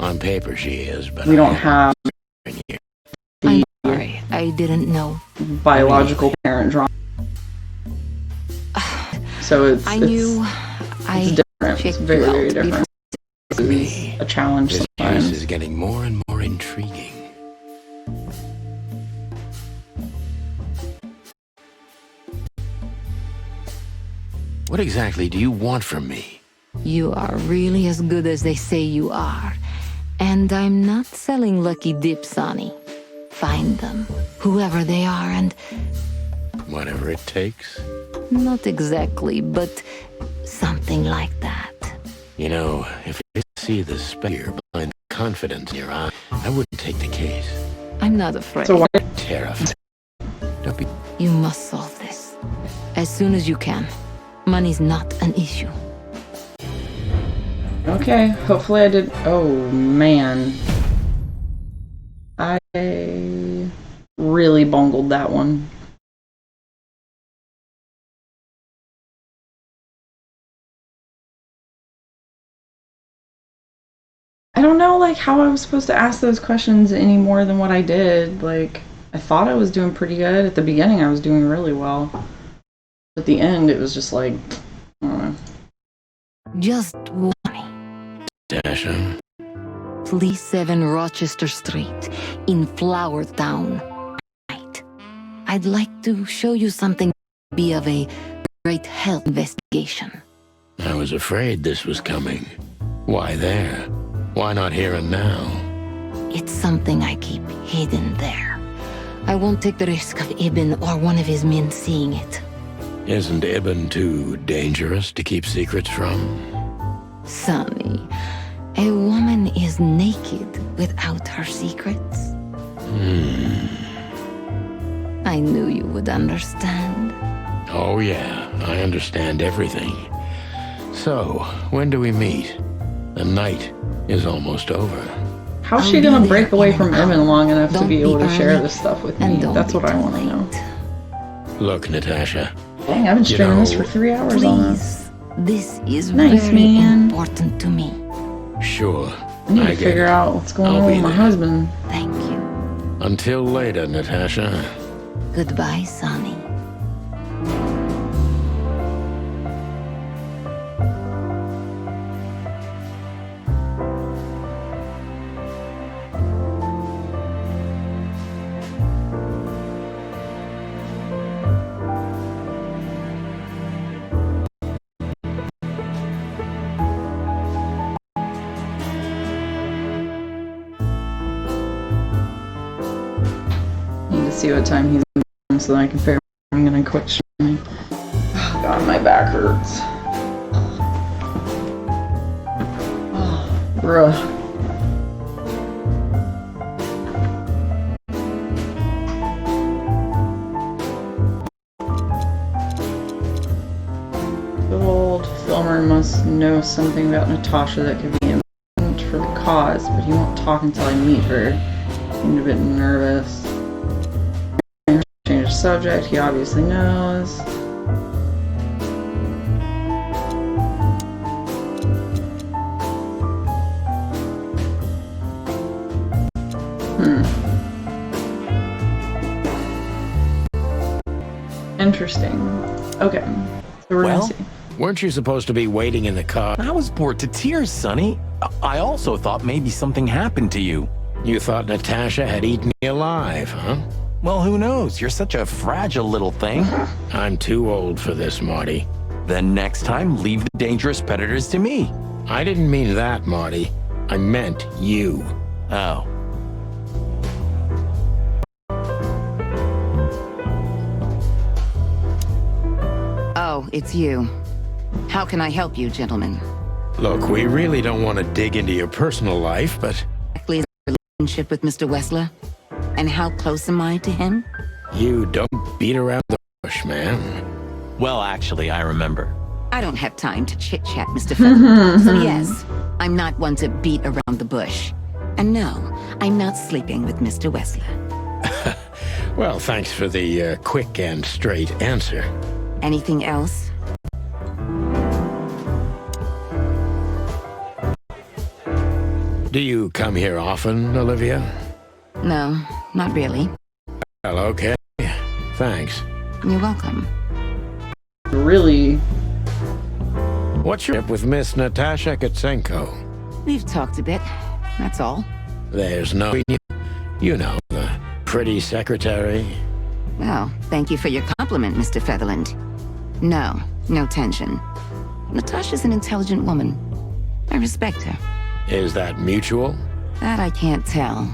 On paper she is, but we I don't haven't have seen her in years. I'm sorry, I didn't know. biological parent drama. So it's I knew it's I different. It's checked very, you very out different. For me, It's a challenge this case sometimes. is getting more and more intriguing. What exactly do you want from me? You are really as good as they say you are. And I'm not selling lucky dips, Sonny. Find them, whoever they are, and Whatever it takes? not exactly, but something like that. You know, if I see the spear behind the confidence in your eye, I wouldn't take the case. I'm not afraid. So why? Terrified. Don't be. You must solve this. As soon as you can. Money's not an issue. Okay, hopefully I did. Oh man, I really bungled that one. I don't know, like, how I was supposed to ask those questions any more than what I did. Like, I thought I was doing pretty good. At the beginning, I was doing really well. At the end, it was just like, I don't know. Just one. Natasha. Please 7 Rochester Street in Flower Town. I'd like to show you something be of a great help investigation. I was afraid this was coming. Why there? Why not here and now? It's something I keep hidden there. I won't take the risk of Ibn or one of his men seeing it. Isn't Ibn too dangerous to keep secrets from? Sonny, a woman is naked without her secrets. I knew you would understand. Oh yeah, I understand everything. So, when do we meet? The night is almost over. How's she gonna break away from Evan long enough to be able to share this stuff with me? That's what I want to know. Look, Natasha. Dang, I've been streaming this for 3 hours on this. This is Nice, very man. important to me. Sure. I need to get figure it. out what's going I'll on be with my there. husband. Thank you. Until later, Natasha. Goodbye, Sonny. Need to see what time he's home so that I can figure out when I'm gonna quit streaming. Oh god, my back hurts. Oh, bruh. The old filmer must know something about Natasha that could be important for the cause, but he won't talk until I meet her. Seemed a bit nervous. Change the subject, he obviously knows. Interesting. Okay. So we're Well? gonna see. Weren't you supposed to be waiting in the car? I was bored to tears, Sonny. I also thought maybe something happened to you. You thought Natasha had eaten me alive, huh? Well, who knows? You're such a fragile little thing. I'm too old for this, Marty. Then next time, leave the dangerous predators to me. I didn't mean that, Marty. I meant you. Oh. Oh, it's you. How can I help you, gentlemen? Look, we really don't want to dig into your personal life, but Exactly is your relationship with Mr. Wessler? And how close am I to him? you don't beat around the bush, man. Well, actually, I remember. I don't have time to chit-chat, Mr. Feather. So yes, I'm not one to beat around the bush. And no, I'm not sleeping with Mr. Wessler. Well, thanks for the quick and straight answer. Anything else? Do you come here often, Olivia? No, not really. Well, okay. Thanks. You're welcome. Really? What's your trip with Miss Natasha Katsenko? We've talked a bit, that's all. There's no... You know, the pretty secretary. Well, thank you for your compliment, Mr. Featherland. No, no tension. Natasha's an intelligent woman. I respect her. Is that mutual? That I can't tell.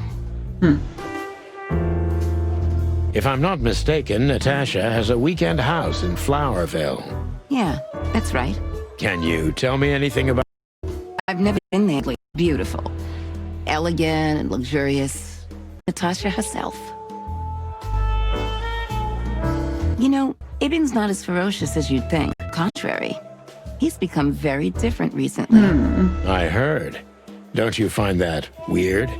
If I'm not mistaken, Natasha has a weekend house in Flowerville. Yeah, that's right. Can you tell me anything about... I've never been there. Beautiful. Elegant and luxurious. Natasha herself. You know, Ibn's not as ferocious as you'd think. Contrary. He's become very different recently. I heard. Don't you find that weird?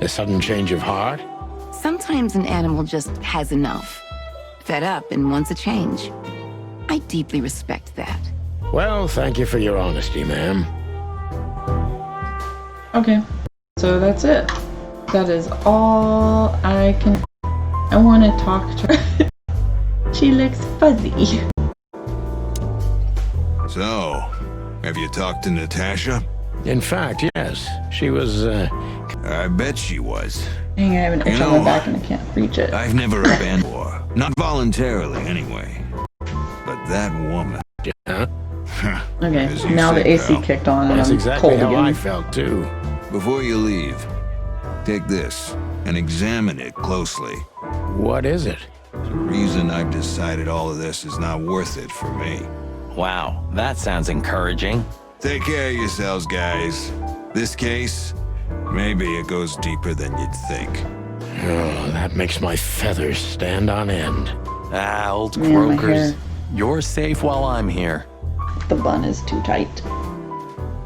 A sudden change of heart? Sometimes an animal just has enough. Fed up and wants a change. I deeply respect that. Well, thank you for your honesty, ma'am. Okay. So that's it. That is all I can I want to talk to her. She looks fuzzy. So, have you talked to Natasha? In fact, yes. She was, I bet she was. Dang, I have an itch on my back and I can't reach it. I've never abandoned her. Not voluntarily, anyway. But that woman... Huh? Okay, As you now say, the AC pal. kicked on and That's I'm exactly cold how again. I felt, too. Before you leave, take this and examine it closely. What is it? The reason I've decided all of this is not worth it for me. Wow, that sounds encouraging. Take care of yourselves, guys. This case, maybe it goes deeper than you'd think. Oh, that makes my feathers stand on end. Ah, old Man, my croakers. hair. You're safe while I'm here. The bun is too tight.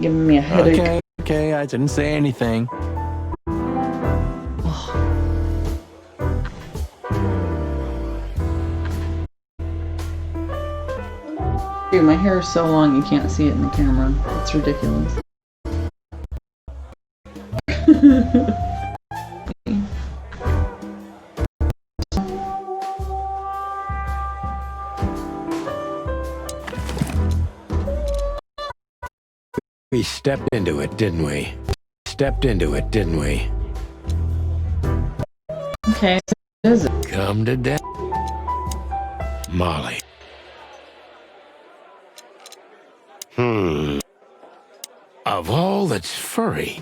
Giving me a headache. Okay, I didn't say anything. Dude, my hair is so long you can't see it in the camera. It's ridiculous. We stepped into it, didn't we? Stepped into it, didn't we? Okay, so what is it? Come to death. Molly. Of all that's furry,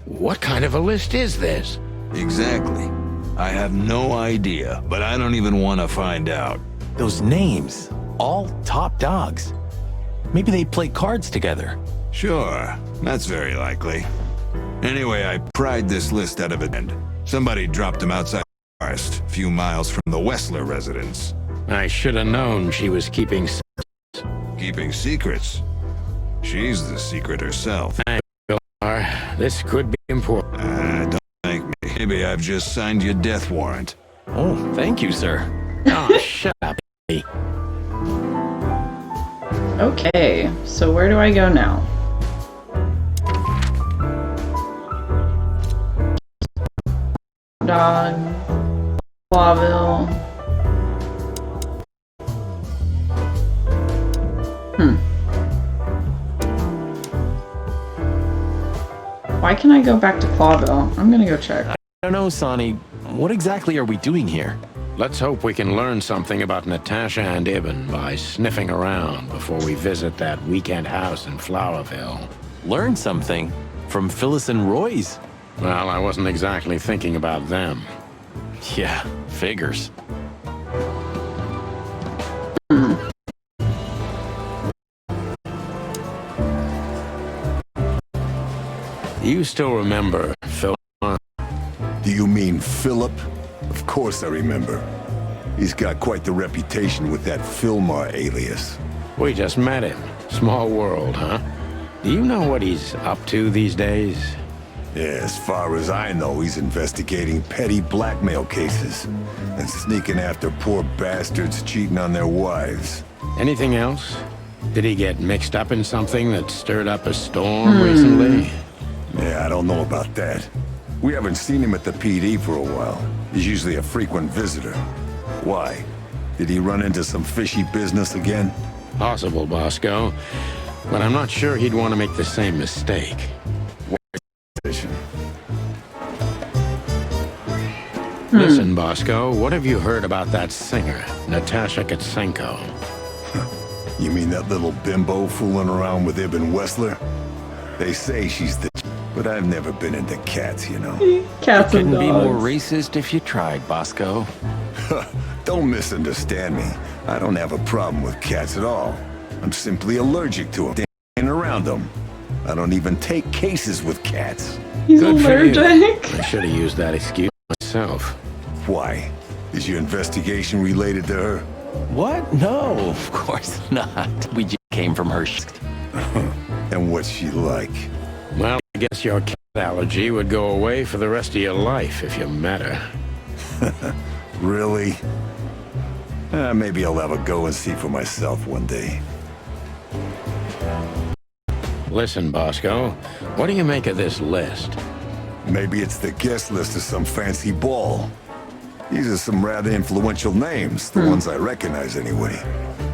what kind of a list is this? Exactly. I have no idea, but I don't even want to find out. Those names, all top dogs. Maybe they play cards together. Sure, that's very likely. Anyway, I pried this list out of it, and somebody dropped him outside the forest, a few miles from the Wessler residence. I should have known she was keeping... Keeping secrets. She's the secret herself. This could be important. Don't thank me. Maybe I've just signed your death warrant. Oh, thank you, sir. Oh, shut up. Okay, so where do I go now? Dog. Clawville. Why can't I go back to Clawville? I'm gonna go check. I don't know, Sonny. What exactly are we doing here? Let's hope we can learn something about Natasha and Ibn by sniffing around before we visit that weekend house in Flowerville. Learn something? From Phyllis and Roy's? Well, I wasn't exactly thinking about them. Yeah, figures. You still remember Phil? Do you mean Philip? Of course I remember. He's got quite the reputation with that Filmar alias. We just met him. Small world, huh? Do you know what he's up to these days? Yeah, as far as I know, he's investigating petty blackmail cases and sneaking after poor bastards cheating on their wives. Anything else? Did he get mixed up in something that stirred up a storm recently? Yeah, I don't know about that. We haven't seen him at the PD for a while. He's usually a frequent visitor. Why? Did he run into some fishy business again? Possible, Bosco. But I'm not sure he'd want to make the same mistake. Listen, Bosco, what have you heard about that singer, Natasha Katsenko? You mean that little bimbo fooling around with Ibn Wessler? They say she's the... But I've never been into cats, you know. Cats and Couldn't be more dogs. racist if you tried, Bosco. Don't misunderstand me. I don't have a problem with cats at all. I'm simply allergic to them and around them. I don't even take cases with cats. He's Good for you. allergic. I should have used that excuse myself. Why? Is your investigation related to her? What? No, of course not. We just came from her. And what's she like? Well, I guess your cat allergy would go away for the rest of your life if you met her. Really? Maybe I'll have a go and see for myself one day. Listen, Bosco, what do you make of this list? Maybe it's the guest list of some fancy ball. These are some rather influential names, the ones I recognize anyway.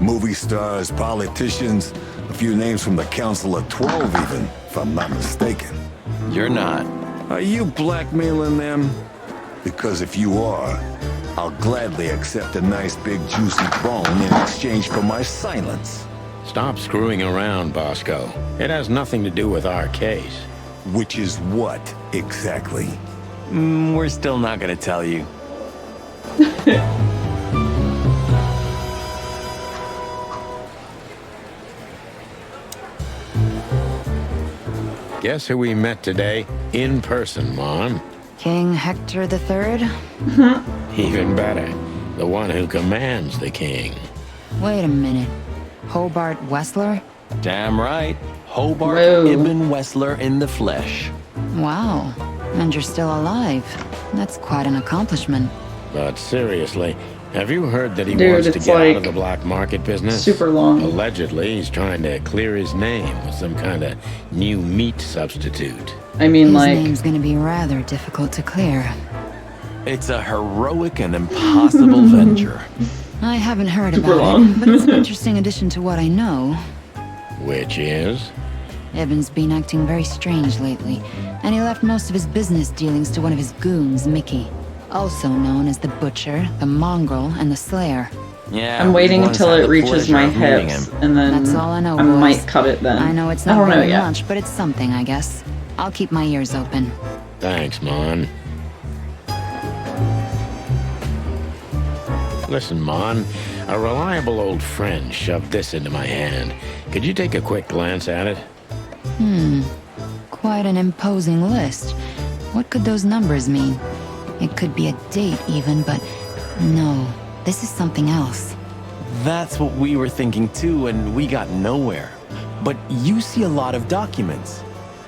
Movie stars, politicians, a few names from the Council of 12 even, if I'm not mistaken. You're not. Are you blackmailing them? Because if you are, I'll gladly accept a nice big juicy bone in exchange for my silence. Stop screwing around, Bosco. It has nothing to do with our case. Which is what, exactly? We're still not gonna tell you. Guess who we met today? In person, Mon. King Hector III? Even better. The one who commands the king. Wait a minute. Hobart Wessler? Damn right. Hobart Whoa. Ibn Wessler in the flesh. Wow. And you're still alive. That's quite an accomplishment. But seriously, have you heard that he Dude, wants to it's get out of like the black market business? super long. Allegedly, he's trying to clear his name with some kind of new meat substitute. I mean, His like, name's gonna be rather difficult to clear. It's a heroic and impossible venture. I haven't heard Super about long. it, but it's an interesting addition to what I know. Which is? Evan's been acting very strange lately, and he left most of his business dealings to one of his goons, Mickey. Also known as the Butcher, the Mongrel, and the Slayer. Yeah, I'm waiting we once until had it the reaches pleasure my of meeting hips, him. and then That's all I know, I boys. might cut it then. I know it's I not don't know very yet. much, but it's something, I guess. I'll keep my ears open. Thanks, Mon. Listen, Mon, a reliable old friend shoved this into my hand. Could you take a quick glance at it? Quite an imposing list. What could those numbers mean? It could be a date even, but no, this is something else. That's what we were thinking too, and we got nowhere. But you see a lot of documents.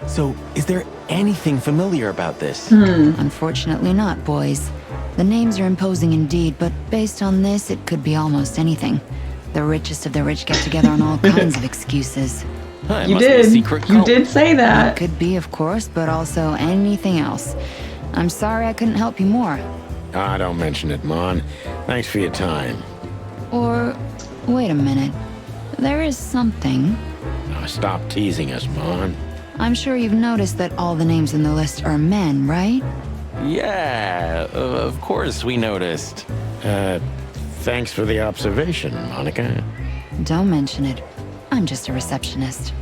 So, is there anything familiar about this? Unfortunately not, boys. The names are imposing indeed, but based on this, it could be almost anything. The richest of the rich get together on all kinds of excuses. Huh, it You must be a did. secret You cult. did say It that. could be, of course, but also anything else. I'm sorry I couldn't help you more. Ah, don't mention it, Mon. Thanks for your time. Or, wait a minute. There is something. Now, stop teasing us, Mon. I'm sure you've noticed that all the names in the list are men, right? Yeah, of course we noticed. Thanks for the observation, Monica. Don't mention it. I'm just a receptionist.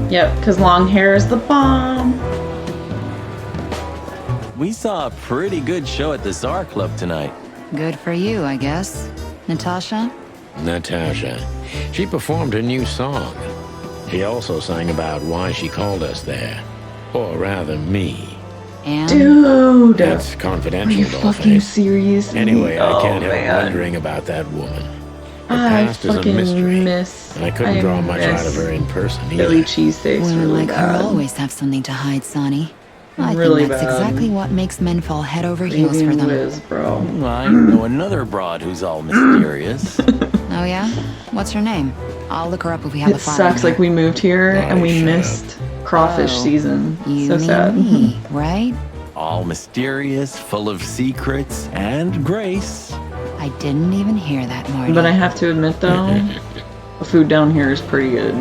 Yep, because long hair is the bomb. We saw a pretty good show at the Czar Club tonight. Good for you, I guess. Natasha? Natasha. She performed her new song. She also sang about why she called us there. Or rather, me. And? Dude. That's Are confidential, you fucking Dollface. serious? Anyway, I Oh, can't help man. wondering about that woman. Her I past is a fucking mystery. miss. And I couldn't draw much out of her in person Philly either. cheesesteaks Women really like her bad. always have something to hide, Sonny. I Really think that's bad. exactly what makes men fall head over heels Baby for and them. Liz, bro. I know another broad who's all mysterious. Oh yeah? What's her name? I'll look her up if we have a It file. sucks. on Like her. we moved here and we shut missed crawfish Oh. season. You So mean sad. me, right? All mysterious, full of secrets, and grace. I didn't even hear that, Marty. But I have to admit though, the food down here is pretty good.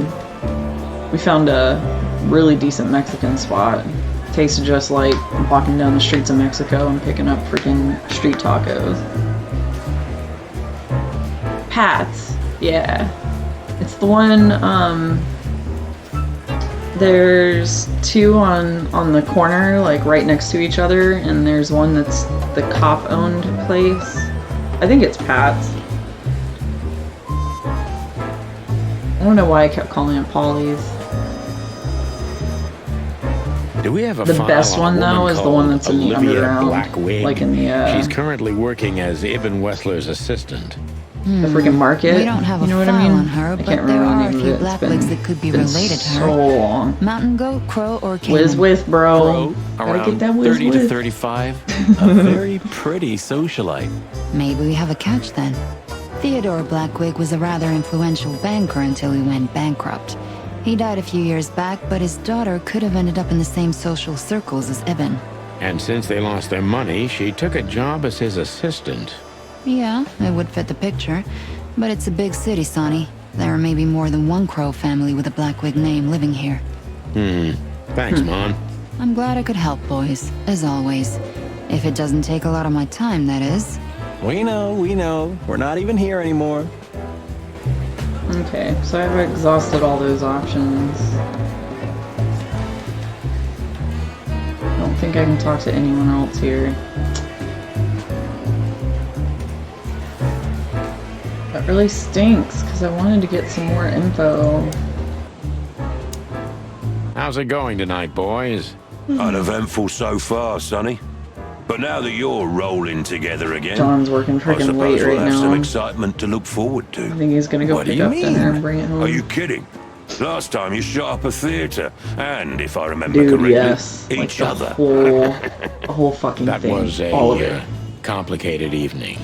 We found a really decent Mexican spot. Tasted just like walking down the streets of Mexico and picking up freaking street tacos. Pat's, yeah. It's the one, there's two on the corner, like right next to each other, and there's one that's the cop-owned place. I think it's Pat's. I don't know why I kept calling it Polly's. Do we have a The file best on one, a though, woman is the one called that's in the Olivia underground, Blackwig? like in the, She's currently working as Ibn Wessler's assistant. The freaking market. We don't have you know a what file I mean? on her, I but can't there remember are a the name few of it. It's blacklegs been- that could be been related to her. so long. Mountain goat, crow, or caiman. Whiz with, bro. Bro, Gotta around get that whiz 30 to with. 35. A very pretty socialite. Maybe we have a catch then. Theodore Blackwig was a rather influential banker until he went bankrupt. He died a few years back, but his daughter could have ended up in the same social circles as Eben. And since they lost their money, she took a job as his assistant. Yeah, it would fit the picture. But it's a big city, Sonny. There may be more than one Crow family with a Blackwig name living here. Thanks, Mon. I'm glad I could help, boys, as always. If it doesn't take a lot of my time, that is. We know. We're not even here anymore. Okay, so I've exhausted all those options. I don't think I can talk to anyone else here. That really stinks, because I wanted to get some more info. How's it going tonight, boys? Uneventful so far, Sonny. But now that you're rolling together again, John's working I freaking suppose late we'll right have some now. excitement to look forward to. I think he's gonna go What do pick you up mean? dinner and bring it home. Are you kidding? Last time you shot up a theater, and if I remember Dude, correctly, yes. Like each the other. whole fucking That thing. was all of a it. complicated evening.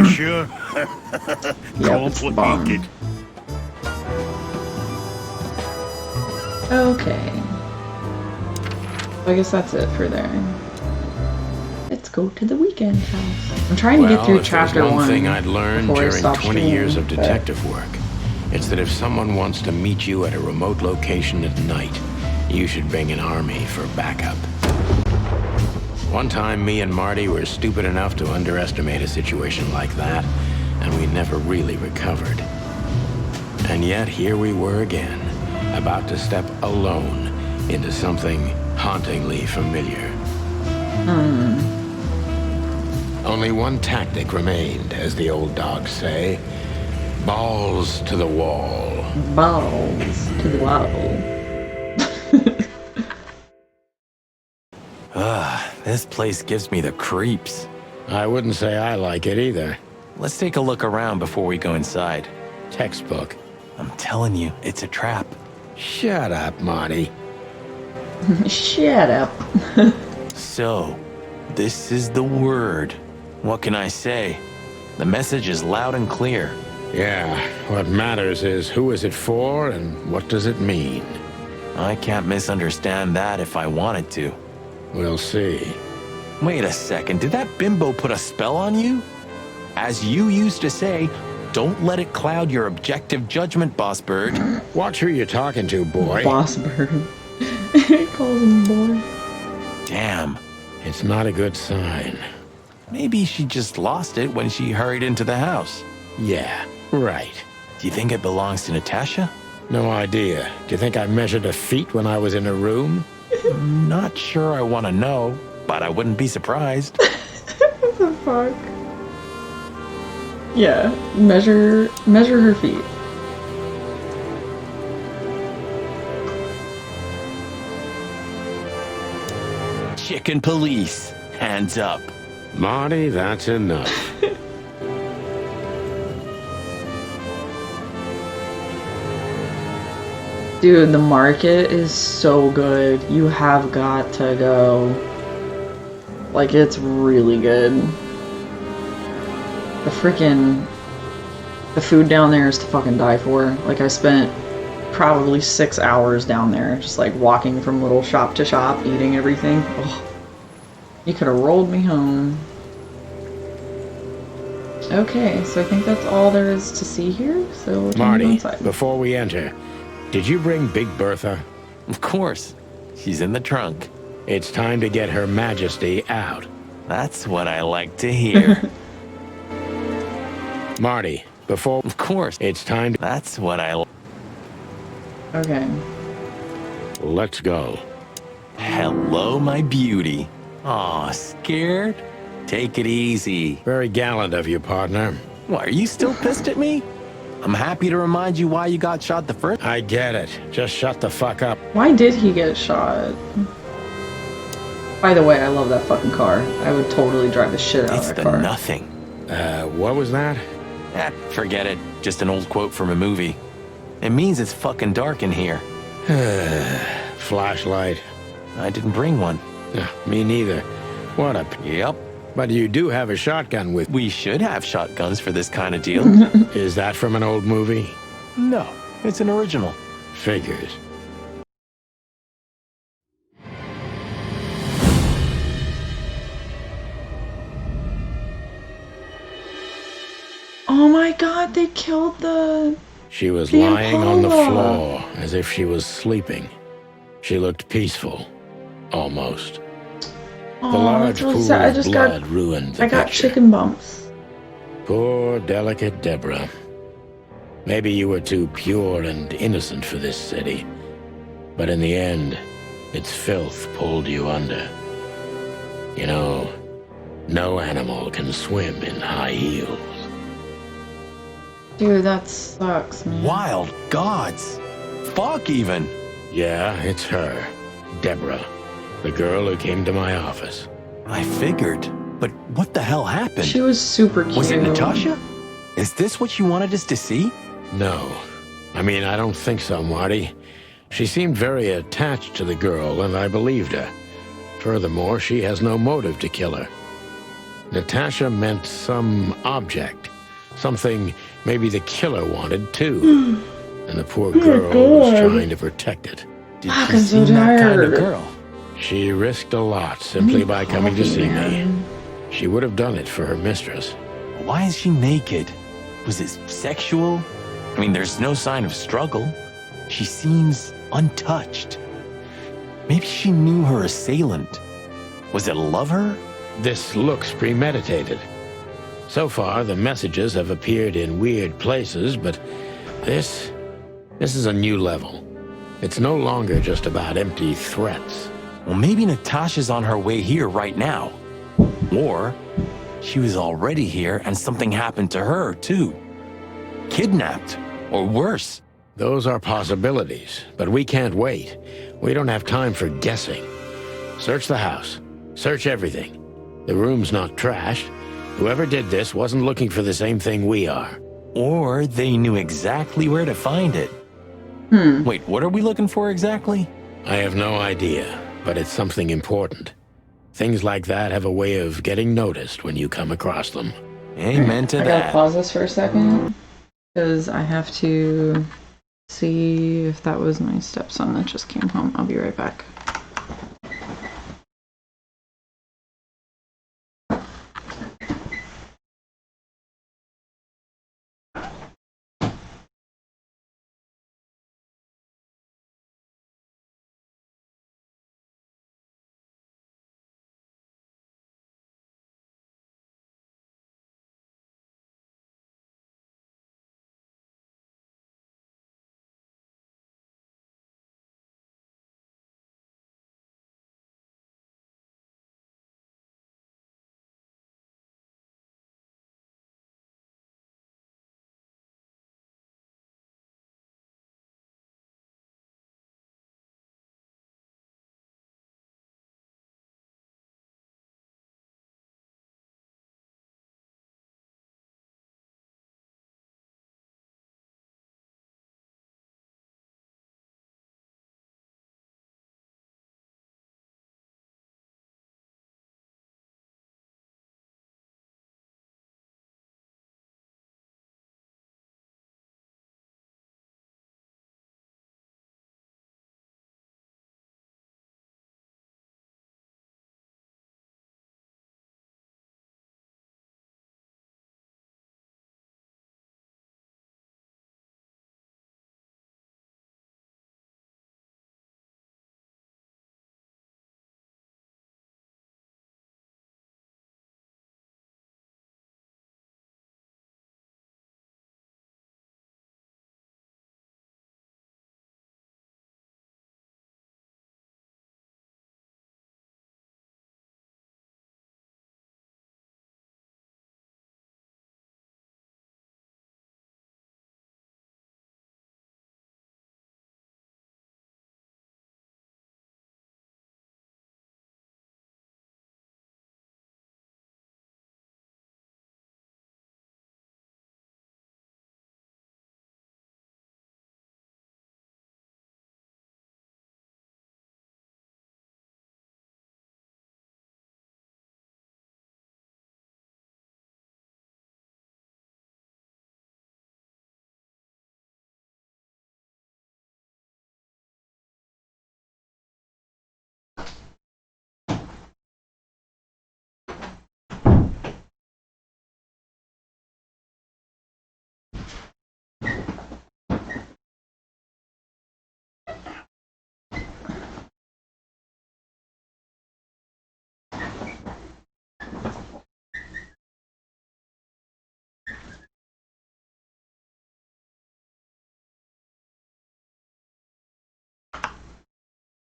Sure. Yeah, it's bomb. Okay. I guess that's it for there. Let's go to the weekend house. I'm trying to get through if chapter there's one 1 thing I'd learned before I during stop 20 streaming, years of but- detective work, it's that if someone wants to meet you at a remote location at night, you should bring an army for backup. One time, me and Marty were stupid enough to underestimate a situation like that, and we never really recovered. And yet, here we were again, about to step alone into something hauntingly familiar. Only one tactic remained, as the old dogs say. Balls to the wall. Balls to the wall. This place gives me the creeps. I wouldn't say I like it either. Let's take a look around before we go inside. Textbook. I'm telling you, it's a trap. Shut up, Marty. Shut up. So, this is the word. What can I say? The message is loud and clear. Yeah, what matters is who is it for and what does it mean? I can't misunderstand that if I wanted to. We'll see. Wait a second, did that bimbo put a spell on you? As you used to say, don't let it cloud your objective judgment, Boss Bird. Watch who you're talking to, boy. Boss bird. He calls him boy. Damn. It's not a good sign. Maybe she just lost it when she hurried into the house. Yeah, right. Do you think it belongs to Natasha? No idea. Do you think I measured her feet when I was in her room? Not sure I want to know, but I wouldn't be surprised. What the fuck? Yeah, measure her feet. Chicken police, hands up. Marty, that's enough. Dude, the market is so good. You have got to go. Like, it's really good. The food down there is to fucking die for. Like, I spent probably 6 hours down there, just like walking from little shop to shop, eating everything. Oh, you could have rolled me home. Okay, so I think that's all there is to see here. So we'll go Marty, inside. before we enter, did you bring Big Bertha? Of course. She's in the trunk. It's time to get Her Majesty out. That's what I like to hear. Marty, before... Of course. It's time to... That's what I like. Okay. Let's go. Hello, my beauty. Aw, scared? Take it easy. Very gallant of you, partner. Why, are you still pissed at me? I'm happy to remind you why you got shot the first. I get it. Just shut the fuck up. Why did he get shot? By the way, I love that fucking car. I would totally drive the shit out It's of the that car. nothing. What was that? Forget it. Just an old quote from a movie. It means it's fucking dark in here. Flashlight. I didn't bring one. Me neither. What a... Yep. But you do have a shotgun with... We should have shotguns for this kind of deal. Is that from an old movie? No, it's an original. Figures. Oh my god, they killed the... She was The lying on the Impala. floor as if she was sleeping. She looked peaceful. Almost. Oh, The large that's so pool sad. I of just blood ruined the I got picture. chicken bumps. Poor, delicate Deborah. Maybe you were too pure and innocent for this city. But in the end, its filth pulled you under. You know, no animal can swim in high heels. Dude, that sucks, man. Wild gods. Fuck even. Yeah, it's her. Deborah. The girl who came to my office. I figured. But what the hell happened? She was super cute. Was it Natasha? Is this what you wanted us to see? No. I mean, I don't think so, Marty. She seemed very attached to the girl, and I believed her. Furthermore, she has no motive to kill her. Natasha meant some object. Something maybe the killer wanted, too. And the poor girl was trying to protect it. Did Fuck, she I'm so seem that kind of tired. girl? She risked a lot simply by coming to see me. Man. She would have done it for her mistress. Why is she naked? Was it sexual? I mean, there's no sign of struggle. She seems untouched. Maybe she knew her assailant. Was it a lover? This looks premeditated. So far, the messages have appeared in weird places, but this is a new level. It's no longer just about empty threats. Well, maybe Natasha's on her way here right now. Or she was already here and something happened to her, too. Kidnapped, or worse. Those are possibilities, but we can't wait. We don't have time for guessing. Search the house. Search everything. The room's not trashed. Whoever did this wasn't looking for the same thing we are. Or they knew exactly where to find it. Wait, what are we looking for exactly? I have no idea, but it's something important. Things like that have a way of getting noticed when you come across them. Amen to I gotta that. pause this for a second because I have to see if that was my stepson that just came home. I'll be right back.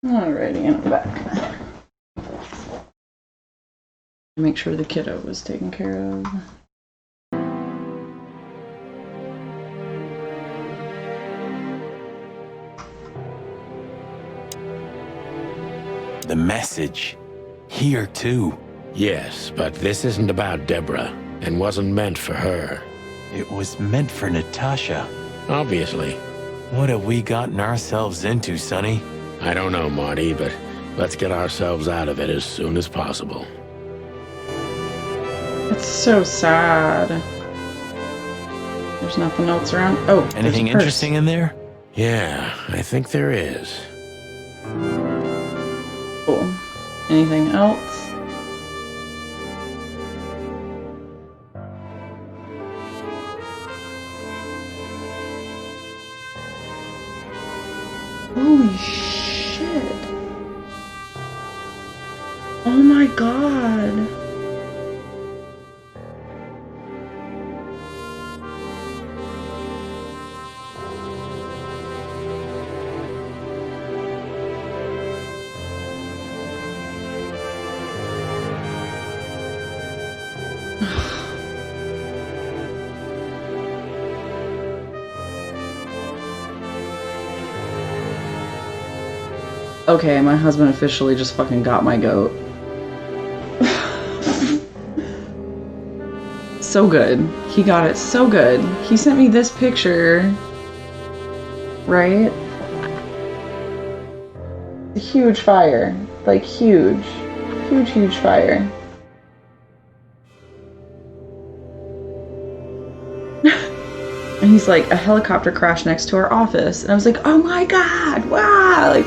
Alrighty, and I'm back. Make sure the kiddo was taken care of. The message. Here, too. Yes, but this isn't about Deborah, and wasn't meant for her. It was meant for Natasha. Obviously. What have we gotten ourselves into, Sonny? I don't know, Marty, but let's get ourselves out of it as soon as possible. It's so sad. There's nothing else around. Oh, anything interesting in there? Yeah, I think there is. Cool. Anything else? Holy shit. Oh my god. Okay, my husband officially just fucking got my goat. So good. He got it so good. He sent me this picture. Right? A huge fire. Like, huge. Huge, huge fire. And he's like, a helicopter crashed next to our office. And I was like, oh my god, wow! Like,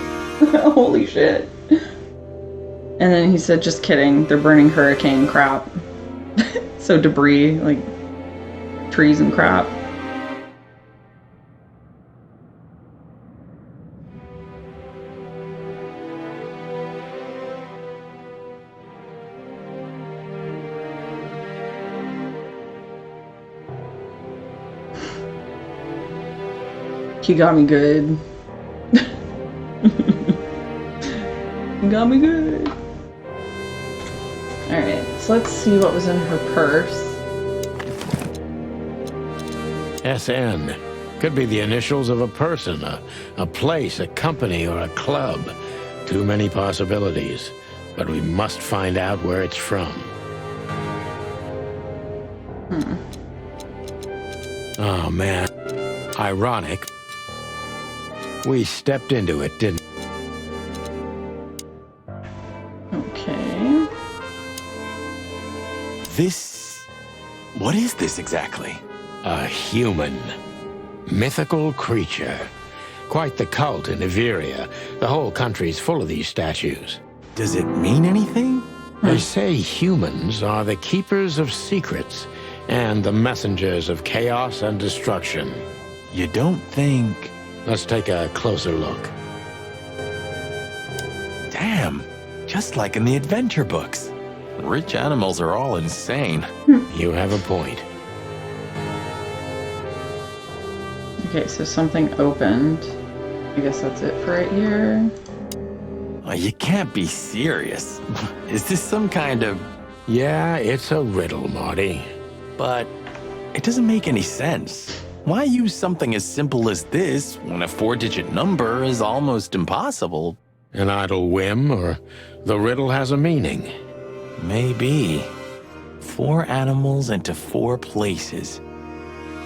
holy shit. And then he said, just kidding, they're burning hurricane crap. So debris, like trees and crap. He got me good. He got me good. Alright, so let's see what was in her purse. SN. Could be the initials of a person, a place, a company, or a club. Too many possibilities. But we must find out where it's from. Oh, man. Ironic. We stepped into it, didn't we? Okay. This... What is this exactly? A human. Mythical creature. Quite the cult in Iveria. The whole country's full of these statues. Does it mean anything? They say humans are the keepers of secrets and the messengers of chaos and destruction. You don't think... Let's take a closer look. Damn, just like in the adventure books. Rich animals are all insane. You have a point. Okay, so something opened. I guess that's it for right here. Oh, you can't be serious. Is this some kind of... Yeah, it's a riddle, Marty. But it doesn't make any sense. Why use something as simple as this when a 4-digit number is almost impossible? An idle whim, or the riddle has a meaning? Maybe. 4 animals into 4 places.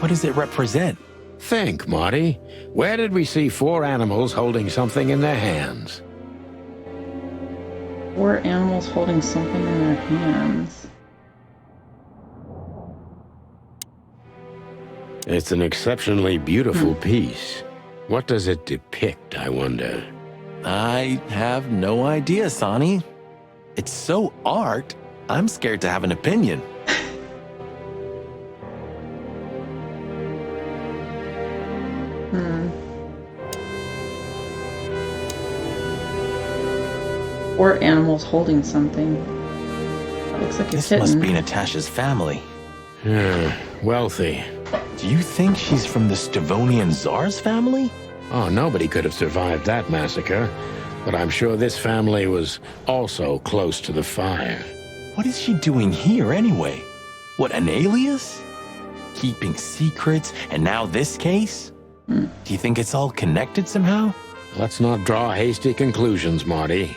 What does it represent? Think, Marty. Where did we see 4 animals holding something in their hands? 4 animals holding something in their hands. It's an exceptionally beautiful piece. What does it depict, I wonder? I have no idea, Sonny. It's so art, I'm scared to have an opinion. Or animals holding something. That looks like a This kitten. must be Natasha's family. Wealthy. Do you think she's from the Stavonian Tsar's family? Oh, nobody could have survived that massacre. but I'm sure this family was also close to the fire. What is she doing here anyway? What, an alias? Keeping secrets, and now this case? Do you think it's all connected somehow? Let's not draw hasty conclusions, Marty.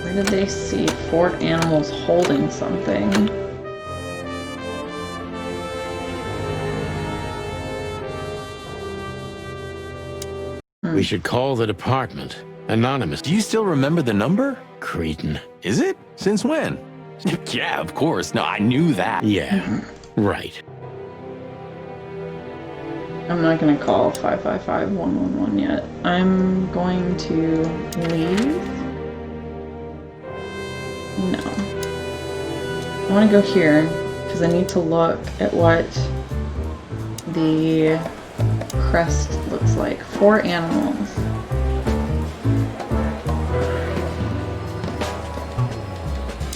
Where did they see 4 animals holding something? We should call the department. Anonymous. Do you still remember the number? Cretin. Is it? Since when? Yeah, of course. No, I knew that. Yeah, right. I'm not gonna call 555-111 yet. I'm going to leave. No. I want to go here because I need to look at what the crest looks like. 4 animals.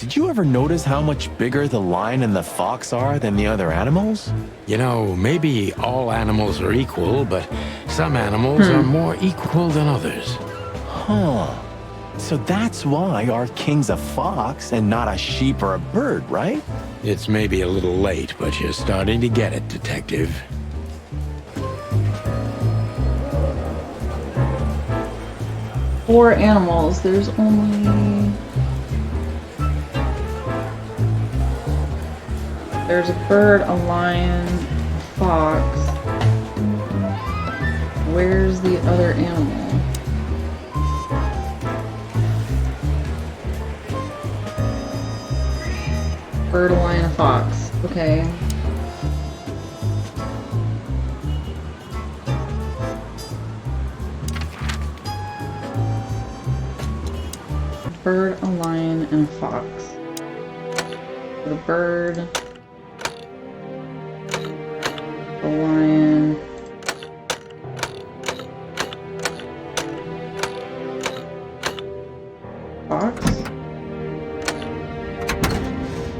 Did you ever notice how much bigger the lion and the fox are than the other animals? You know, maybe all animals are equal, but some animals are more equal than others. Huh. So that's why our king's a fox and not a sheep or a bird, right? It's maybe a little late, but you're starting to get it, Detective. Four animals. There's only... There's a bird, a lion, a fox. Where's the other animal? Bird, a lion, a fox. Okay. Bird, a lion, and a fox. The bird, the lion, fox.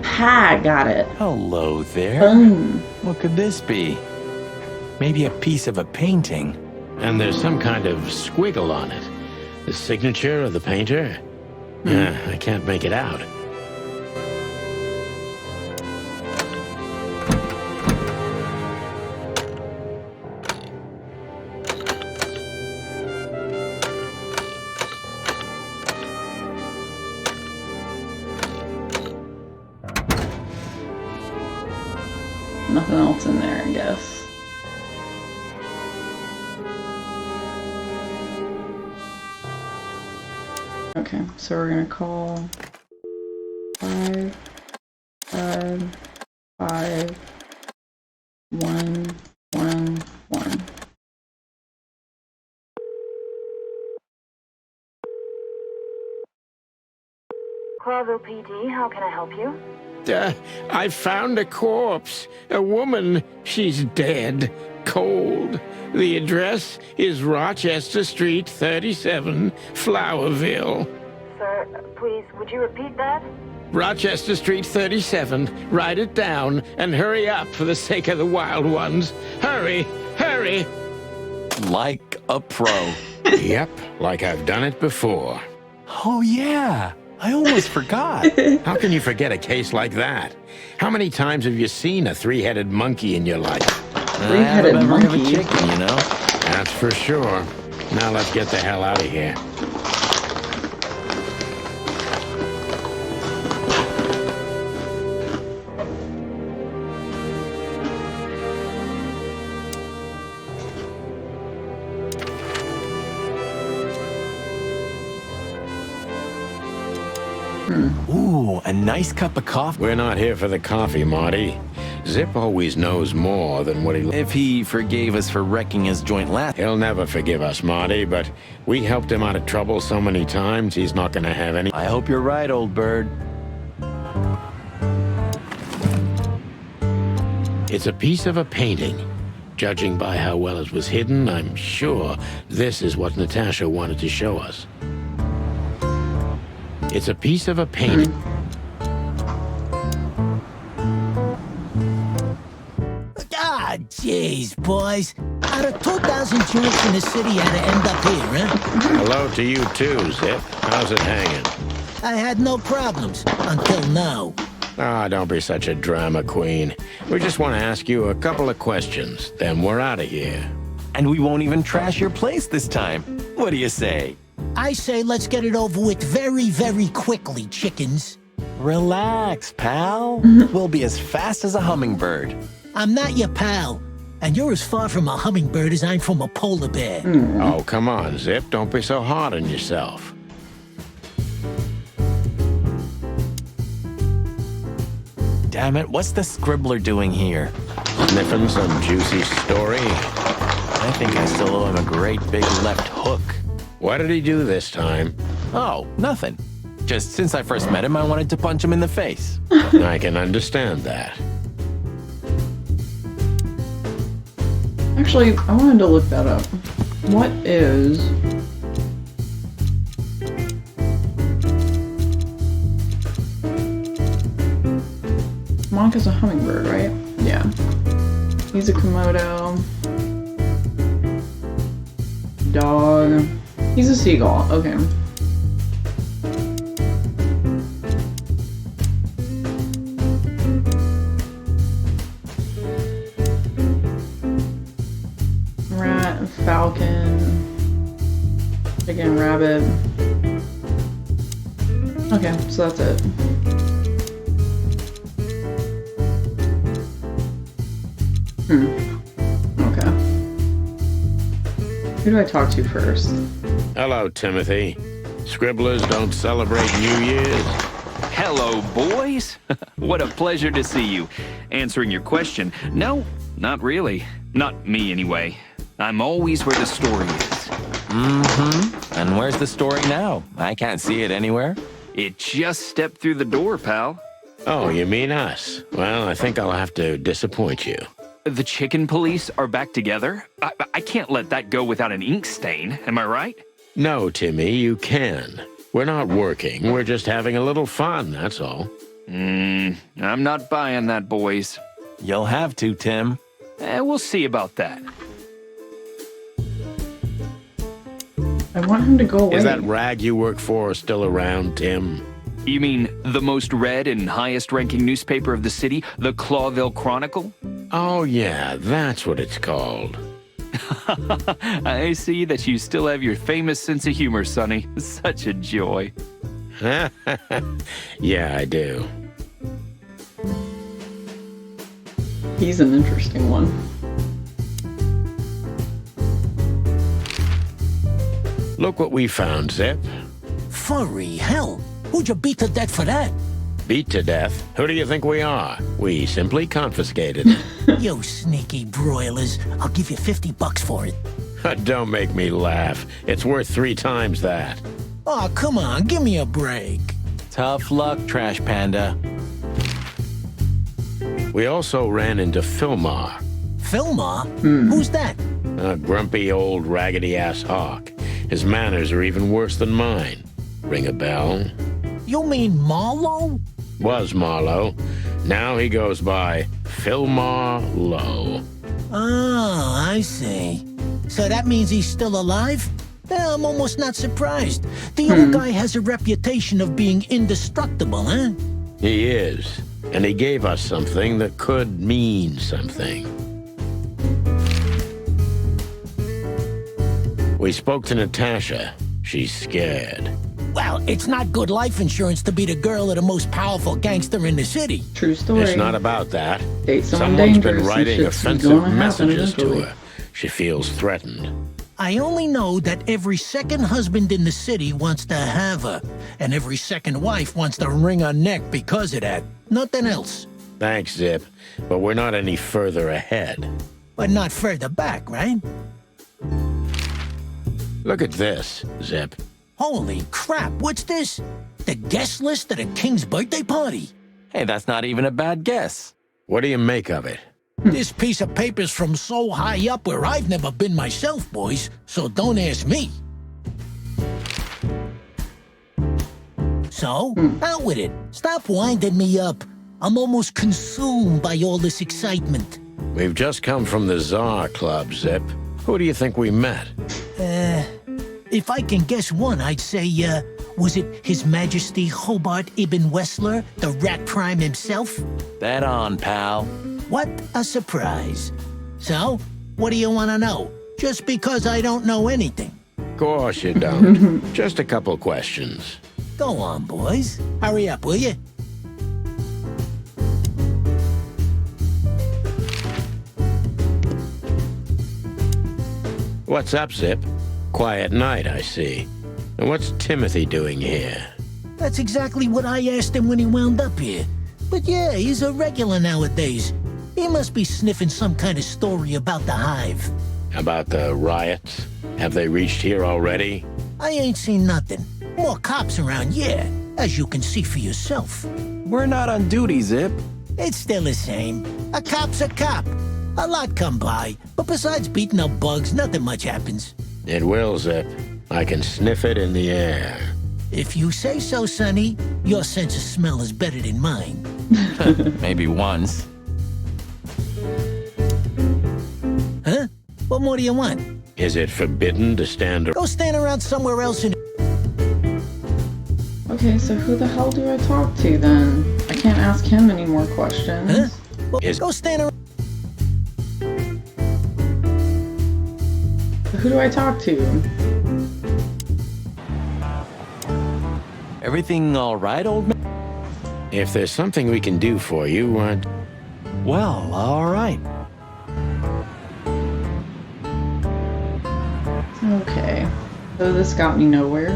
Ha! Got it. Hello there. Boom. What could this be? Maybe a piece of a painting. And there's some kind of squiggle on it. The signature of the painter? I can't make it out. Nothing else in there, I guess. Okay, so we're gonna call 555-111. Clarville PD, how can I help you? I found a corpse. A woman. She's dead. Cold. The address is Rochester Street, 37, Flowerville. Sir, please, would you repeat that? Rochester Street, 37. Write it down and hurry up for the sake of the wild ones. Hurry! Hurry! Like a pro. Yep, like I've done it before. Oh, yeah. I almost forgot. How can you forget a case like that? How many times have you seen a three-headed monkey in your life? Three-headed monkey? Of a chicken, you know? That's for sure. Now let's get the hell out of here. Ooh, a nice cup of coffee. We're not here for the coffee, Marty. Zip always knows more than what he... If he forgave us for wrecking his joint last... He'll never forgive us, Marty, but we helped him out of trouble so many times, he's not gonna have any... I hope you're right, old bird. It's a piece of a painting. Judging by how well it was hidden, I'm sure this is what Natasha wanted to show us. It's a piece of a painting. Ah, jeez, boys. Out of 2,000 joints in the city, had to end up here, huh? Hello to you too, Zip. How's it hanging? I had no problems until now. Ah, don't be such a drama queen. We just want to ask you a couple of questions, then we're out of here. And we won't even trash your place this time. What do you say? I say let's get it over with very, very quickly, chickens. Relax, pal. We'll be as fast as a hummingbird. I'm not your pal, and you're as far from a hummingbird as I'm from a polar bear. Oh, come on, Zip. Don't be so hard on yourself. Damn it, what's the scribbler doing here? Sniffing some juicy story? I think I still owe him a great big left hook. What did he do this time? Oh, nothing. Just since I first met him, I wanted to punch him in the face. I can understand that. Actually, I wanted to look that up. What is... Monka's a hummingbird, right? Yeah. He's a Komodo. Dog. He's a seagull. Okay. Rat, falcon. Chicken, rabbit. Okay, so that's it. Okay. Who do I talk to first? Hello, Timothy. Scribblers don't celebrate New Year's. Hello, boys. What a pleasure to see you. Answering your question, no, not really. Not me, anyway. I'm always where the story is. Mm-hmm. And where's the story now? I can't see it anywhere. It just stepped through the door, pal. Oh, you mean us? Well, I think I'll have to disappoint you. The chicken police are back together? I can't let that go without an ink stain, am I right? No, Timmy, you can. We're not working, we're just having a little fun, that's all. I'm not buying that, boys. You'll have to, Tim. We'll see about that. I want him to go away. Is that rag you work for still around, Tim? You mean the most read and highest-ranking newspaper of the city, the Clawville Chronicle? Oh, yeah, that's what it's called. I see that you still have your famous sense of humor, Sonny. Such a joy. Yeah, I do. He's an interesting one. Look what we found, Zip. Furry hell. Who'd you beat to death for that? Beat to death? Who do you think we are? We simply confiscated it. You sneaky broilers. I'll give you $50 for it. Don't make me laugh. It's worth 3 times that. Oh, come on. Give me a break. Tough luck, Trash Panda. We also ran into Filmar. Filmar? Who's that? A grumpy old raggedy-ass hawk. His manners are even worse than mine. Ring a bell? You mean Marlowe? Was Marlowe. Now he goes by Filmar Lowe. Oh, I see. So that means he's still alive? Yeah, I'm almost not surprised. The old guy has a reputation of being indestructible, huh? He is. And he gave us something that could mean something. We spoke to Natasha. She's scared. Well, it's not good life insurance to be the girl of the most powerful gangster in the city. True story. It's not about that. Date someone Someone's dangerous been writing and shit's offensive gonna happen messages to eventually. her. She feels threatened. I only know that every second husband in the city wants to have her, and every second wife wants to wring her neck because of that. Nothing else. Thanks, Zip, but we're not any further ahead. But not further back, right? Look at this, Zip. Holy crap, what's this? The guest list at a king's birthday party? Hey, that's not even a bad guess. What do you make of it? This piece of paper's from so high up where I've never been myself, boys, so don't ask me. So, out with it. Stop winding me up. I'm almost consumed by all this excitement. We've just come from the Tsar Club, Zip. Who do you think we met? If I can guess one, I'd say, was it His Majesty Hobart Ibn Wessler, the Rat Prime himself? Bet on, pal. What a surprise. So, what do you want to know? Just because I don't know anything. Of course you don't. Just a couple questions. Go on, boys. Hurry up, will you? What's up, Zip? Quiet night, I see. And what's Timothy doing here? That's exactly what I asked him when he wound up here. But yeah, he's a regular nowadays. He must be sniffing some kind of story about the Hive. About the riots? Have they reached here already? I ain't seen nothing. More cops around, yeah, as you can see for yourself. We're not on duty, Zip. It's still the same. A cop's a cop. A lot come by, but besides beating up bugs, nothing much happens. It will, Zip. I can sniff it in the air. If you say so, Sonny, your sense of smell is better than mine. Maybe once. Huh? What more do you want? Is it forbidden to stand Go stand around somewhere else and... Okay, so who the hell do I talk to then? I can't ask him any more questions. Huh? Well, go stand around... Who do I talk to? Everything all right, old man? If there's something we can do for you, Well, all right. Okay. So this got me nowhere. I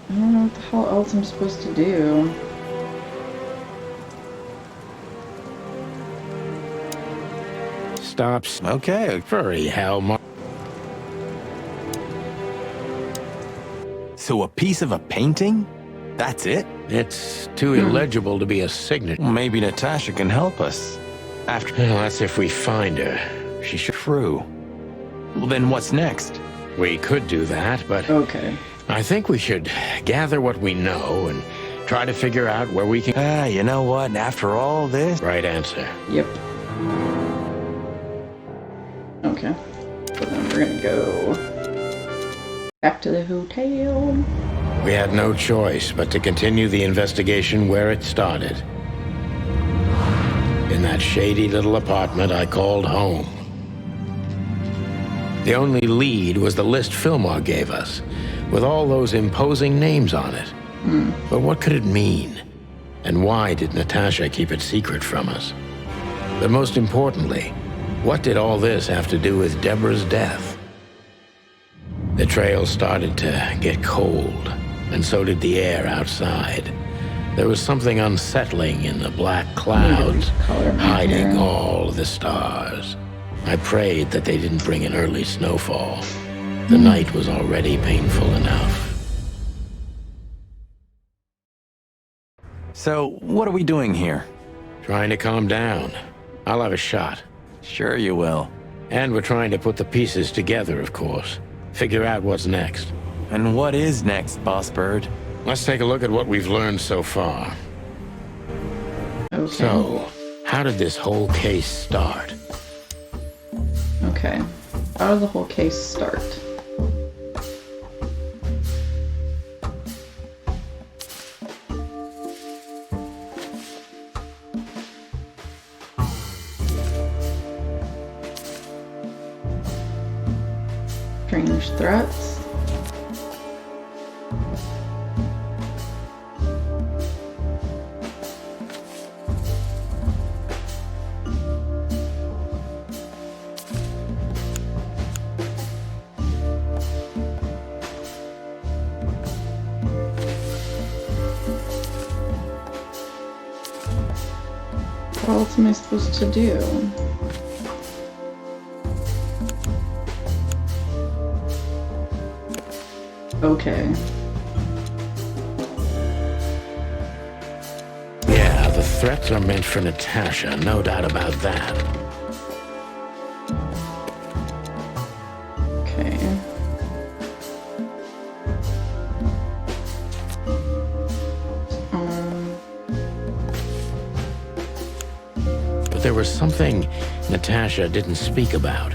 don't know what the hell else I'm supposed to do. Stop. Okay. Furry hell, So a piece of a painting? That's it? It's too illegible to be a signature. Maybe Natasha can help us. After... Well, that's if we find her. She should... True. Well, then what's next? We could do that, but... Okay. I think we should gather what we know and try to figure out where we can... you know what? After all this... Right answer. Yep. Okay. So then we're gonna go back to the hotel. We had no choice but to continue the investigation where it started. In that shady little apartment I called home. The only lead was the list Fillmore gave us, with all those imposing names on it. But what could it mean? And why did Natasha keep it secret from us? But most importantly, what did all this have to do with Deborah's death? The trail started to get cold, and so did the air outside. There was something unsettling in the black clouds, hiding all the stars. I prayed that they didn't bring an early snowfall. The night was already painful enough. So, what are we doing here? Trying to calm down. I'll have a shot. Sure you will. And we're trying to put the pieces together, of course. Figure out what's next. And what is next, Boss Bird? Let's take a look at what we've learned so far. Okay. So, how did this whole case start? Okay. How did the whole case start? Strange threats. What else am I supposed to do? Okay. Yeah, the threats are meant for Natasha, no doubt about that. Okay. But there was something Natasha didn't speak about.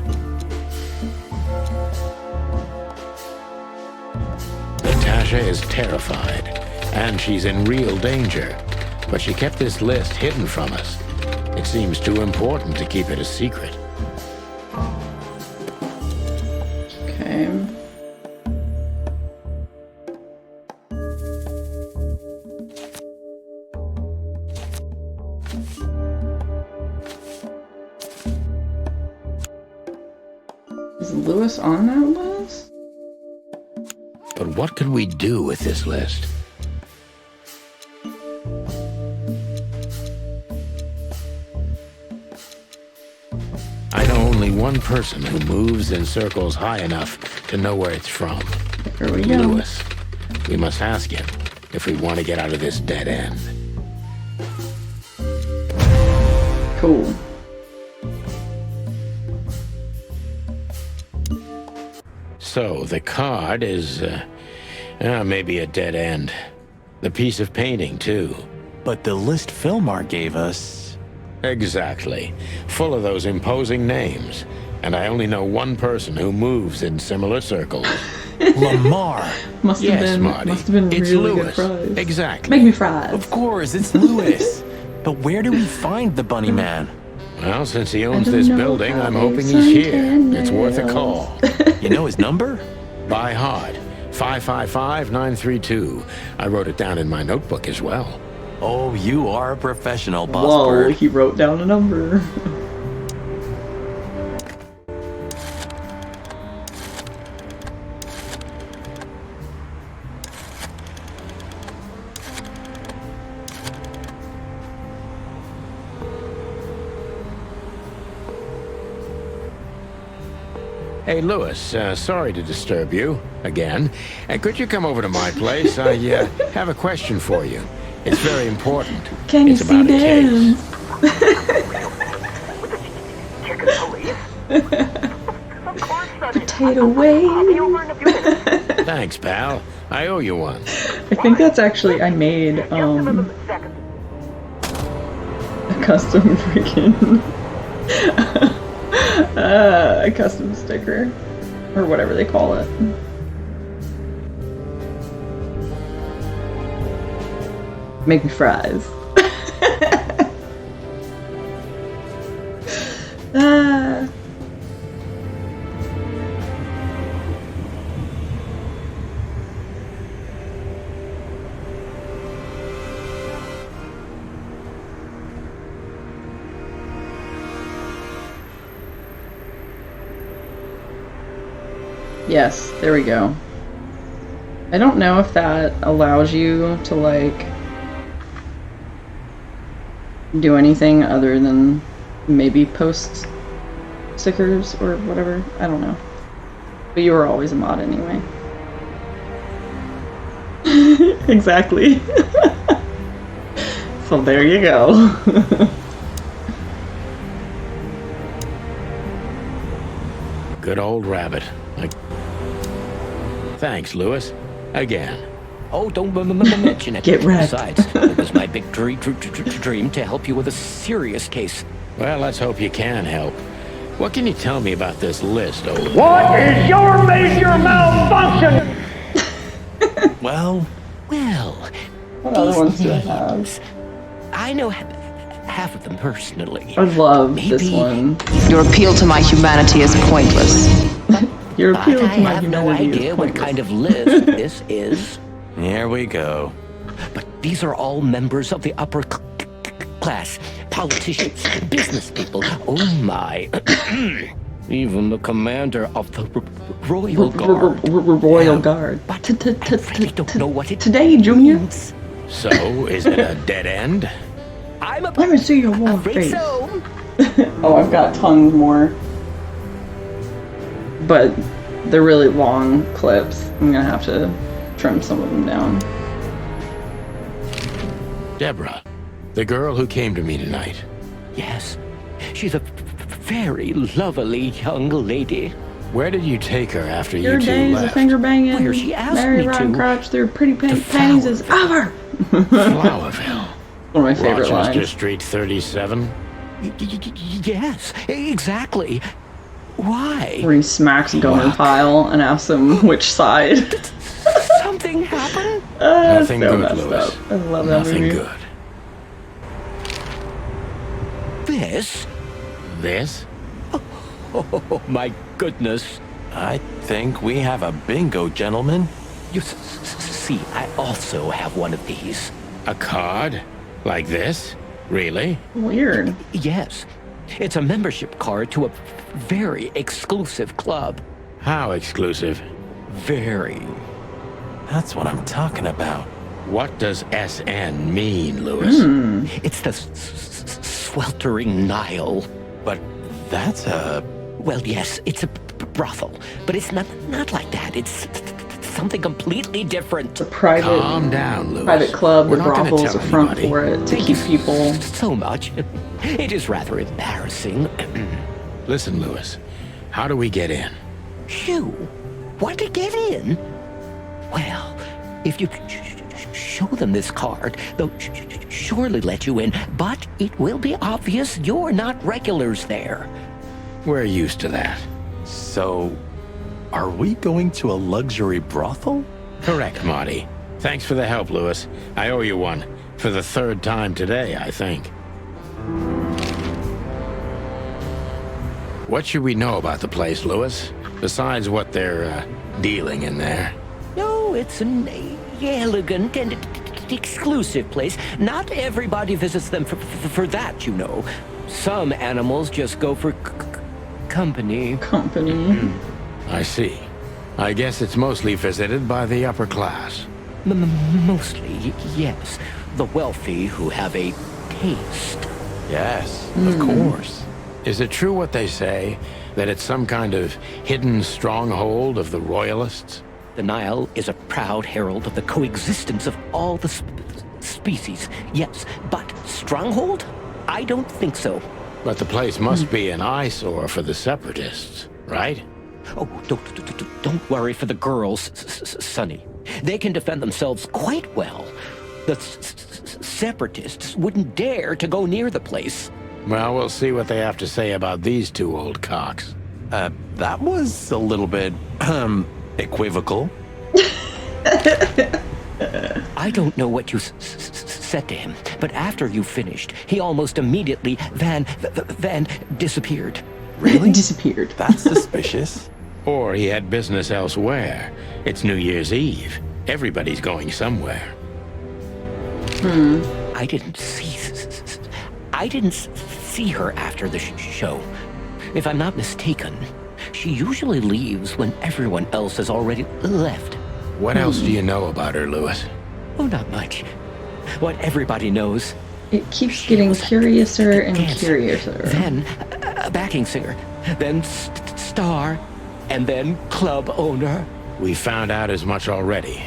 Natasha is terrified, and she's in real danger. But she kept this list hidden from us. It seems too important to keep it a secret. Okay. Is Lewis on that list? But what could we do with this list? I know only one person who moves in circles high enough to know where it's from. Here we go. Lewis. We must ask him if we want to get out of this dead end. Cool. So, the card is, maybe a dead end. The piece of painting, too. But the list Filmar gave us... Exactly. Full of those imposing names. And I only know one person who moves in similar circles. Lamar. Must have Yes, been, Marty. must have been It's really Lewis. good fries. Exactly. Make me fries. Of course, it's Lewis. But where do we find the bunny man? Well, since he owns I don't this know building, how I'm they hoping he's find here. him It's worth a now. call. You know his number? By heart. 555-932. I wrote it down in my notebook as well. Oh, you are a professional, Boss Whoa, Bird. he wrote down a number. Hey, Lewis, sorry to disturb you again. Could you come over to my place? I have a question for you. It's very important. Can you It's see about a case. Dan? Potato wave. Thanks, pal. I owe you one. I think that's actually, I made, a custom freaking, a custom sticker, or whatever they call it. Make me fries. Ah. Yes, there we go. I don't know if that allows you to, like, do anything other than maybe post stickers or whatever. I don't know. But you were always a mod anyway. Exactly. So there you go. Good old rabbit. Thanks, Lewis. Again. Oh, don't mention it. Get wrecked. Besides, it was my big dream to help you with a serious case. Well, let's hope you can help. What can you tell me about this list, old? What is your major malfunction? Well, What other ones do I these have? names, I know half of them personally. I love this one. Your appeal to my humanity is pointless. Your But appeal I to my have no humanity is idea what pointless. kind of list this is. Here we go. But these are all members of the upper class, politicians, business people. Oh my. Even the commander of the Royal Guard. Royal Guard. But I really don't know what it Today, Junior. means. So, is it a dead end? Let me see your warm Afraid face. so. Oh, I've got tons more. But they're really long clips. I'm gonna have to trim some of them down. Deborah, the girl who came to me tonight. Yes, she's a very lovely young lady. Where did you take her after Your you two days of left? finger banging, Where she asked Mary me Ron to. Crotch through pretty panties is over. Flowerville. One of my favorite Rochester lines. Street 37. Yes, exactly. Why? Where he smacks Gomer Pyle and asks him which side. Something happened? Nothing so good, messed Lewis. up. I love that Nothing movie. good. This? This? Oh, my goodness. I think we have a bingo, gentlemen. You see, I also have one of these. A card? Like this? Really? Weird. Yes. It's a membership card to a very exclusive club. How exclusive? Very. That's what I'm talking about. What does SN mean, Lewis? It's the sweltering Nile. But that's a... Well, yes, it's a brothel, but it's not like that. It's something completely different. It's a private, Calm down, Lewis. private club. We're The not gonna brothel is a tell front anybody. for it to Thank keep you people. so much. It is rather embarrassing. Listen, Lewis. How do we get in? You want to get in? Well, if you show them this card, they'll surely let you in, but it will be obvious you're not regulars there. We're used to that. So, are we going to a luxury brothel? Correct, Marty. Thanks for the help, Lewis. I owe you one. For the third time today, I think. What should we know about the place, Lewis? Besides what they're dealing in there. No, it's an elegant and exclusive place. Not everybody visits them for that, you know. Some animals just go for company. Company. I see. I guess it's mostly visited by the upper class. Mostly, yes. The wealthy who have a taste. Yes, of course. Is it true what they say, that it's some kind of hidden stronghold of the royalists? The Nile is a proud herald of the coexistence of all the species. Yes, but stronghold? I don't think so. But the place must be an eyesore for the separatists, right? Oh, don't worry for the girls, Sonny. They can defend themselves quite well. The separatists wouldn't dare to go near the place. Well, we'll see what they have to say about these two old cocks. That was a little bit, equivocal. I don't know what you said to him, but after you finished, he almost immediately disappeared. Really? Disappeared. That's suspicious. Or he had business elsewhere. It's New Year's Eve. Everybody's going somewhere. I didn't see her after the show. If I'm not mistaken, she usually leaves when everyone else has already left. What else do you know about her, Lewis? Oh, not much. What everybody knows. It keeps getting curiouser and curiouser. Then a backing singer, then star, and then club owner. We found out as much already.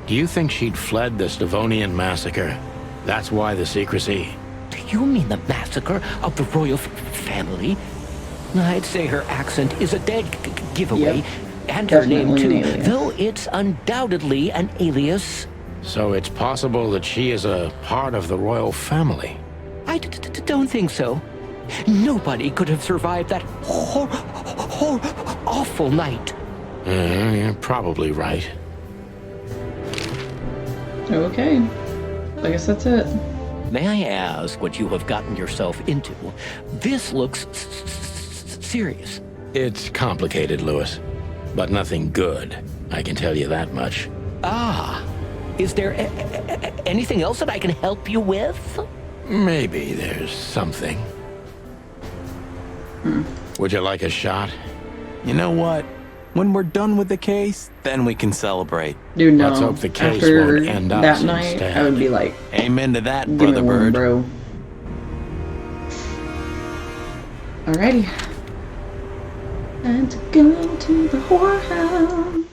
Do you think she'd fled the Stavonian massacre? That's why the secrecy? Do you mean the massacre of the royal family? I'd say her accent is a dead giveaway, Yep. and her name Definitely an too, alias. though it's undoubtedly an alias. So it's possible that she is a part of the royal family. I don't think so. Nobody could have survived that awful night. You're probably right. Okay. I guess that's it. May I ask what you have gotten yourself into? This looks serious. It's complicated, Lewis. But nothing good. I can tell you that much. Ah, is there anything else that I can help you with? Maybe there's something. Would you like a shot? You know what? When we're done with the case, then we can celebrate. Dude, no. Let's hope the case After won't end us that night, instead. I would be like, Amen to that, give brother me one, bird. bro. Alrighty. And to go to the whorehouse.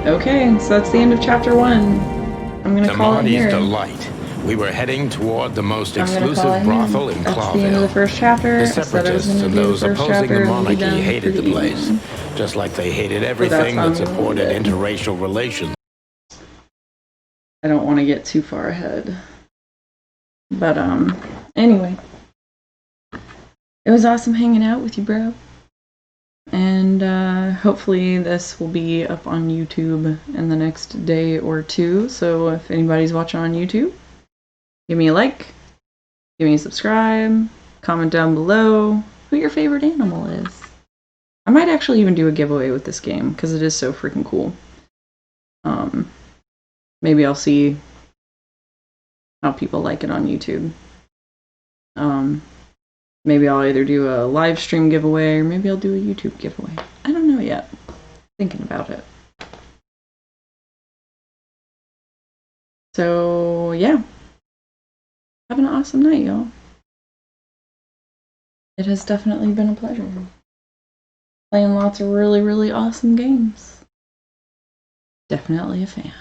Okay, so that's the end of chapter 1. I'm gonna To call it Marty's here. delight, we were heading toward the most I'm gonna call exclusive it brothel here. in That's the end of the Clawville. first chapter. The I said I was separatists gonna and do the those first opposing chapter the and we'll be monarchy done for hated the place, evening. just like they hated So everything that's how that I'm gonna supported leave it. interracial relations. I don't want to get too far ahead. But anyway. It was awesome hanging out with you, bro. And hopefully this will be up on YouTube in the next day or two. So if anybody's watching on YouTube, give me a like, give me a subscribe, comment down below who your favorite animal is. I might actually even do a giveaway with this game because it is so freaking cool. Maybe I'll see how people like it on YouTube. Maybe I'll either do a live stream giveaway or maybe I'll do a YouTube giveaway. I don't know yet. Thinking about it. So, yeah. Have an awesome night, y'all. It has definitely been a pleasure. Playing lots of really, really awesome games. Definitely a fan.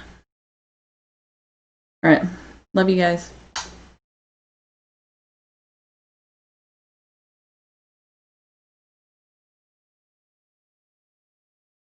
Alright. Love you guys.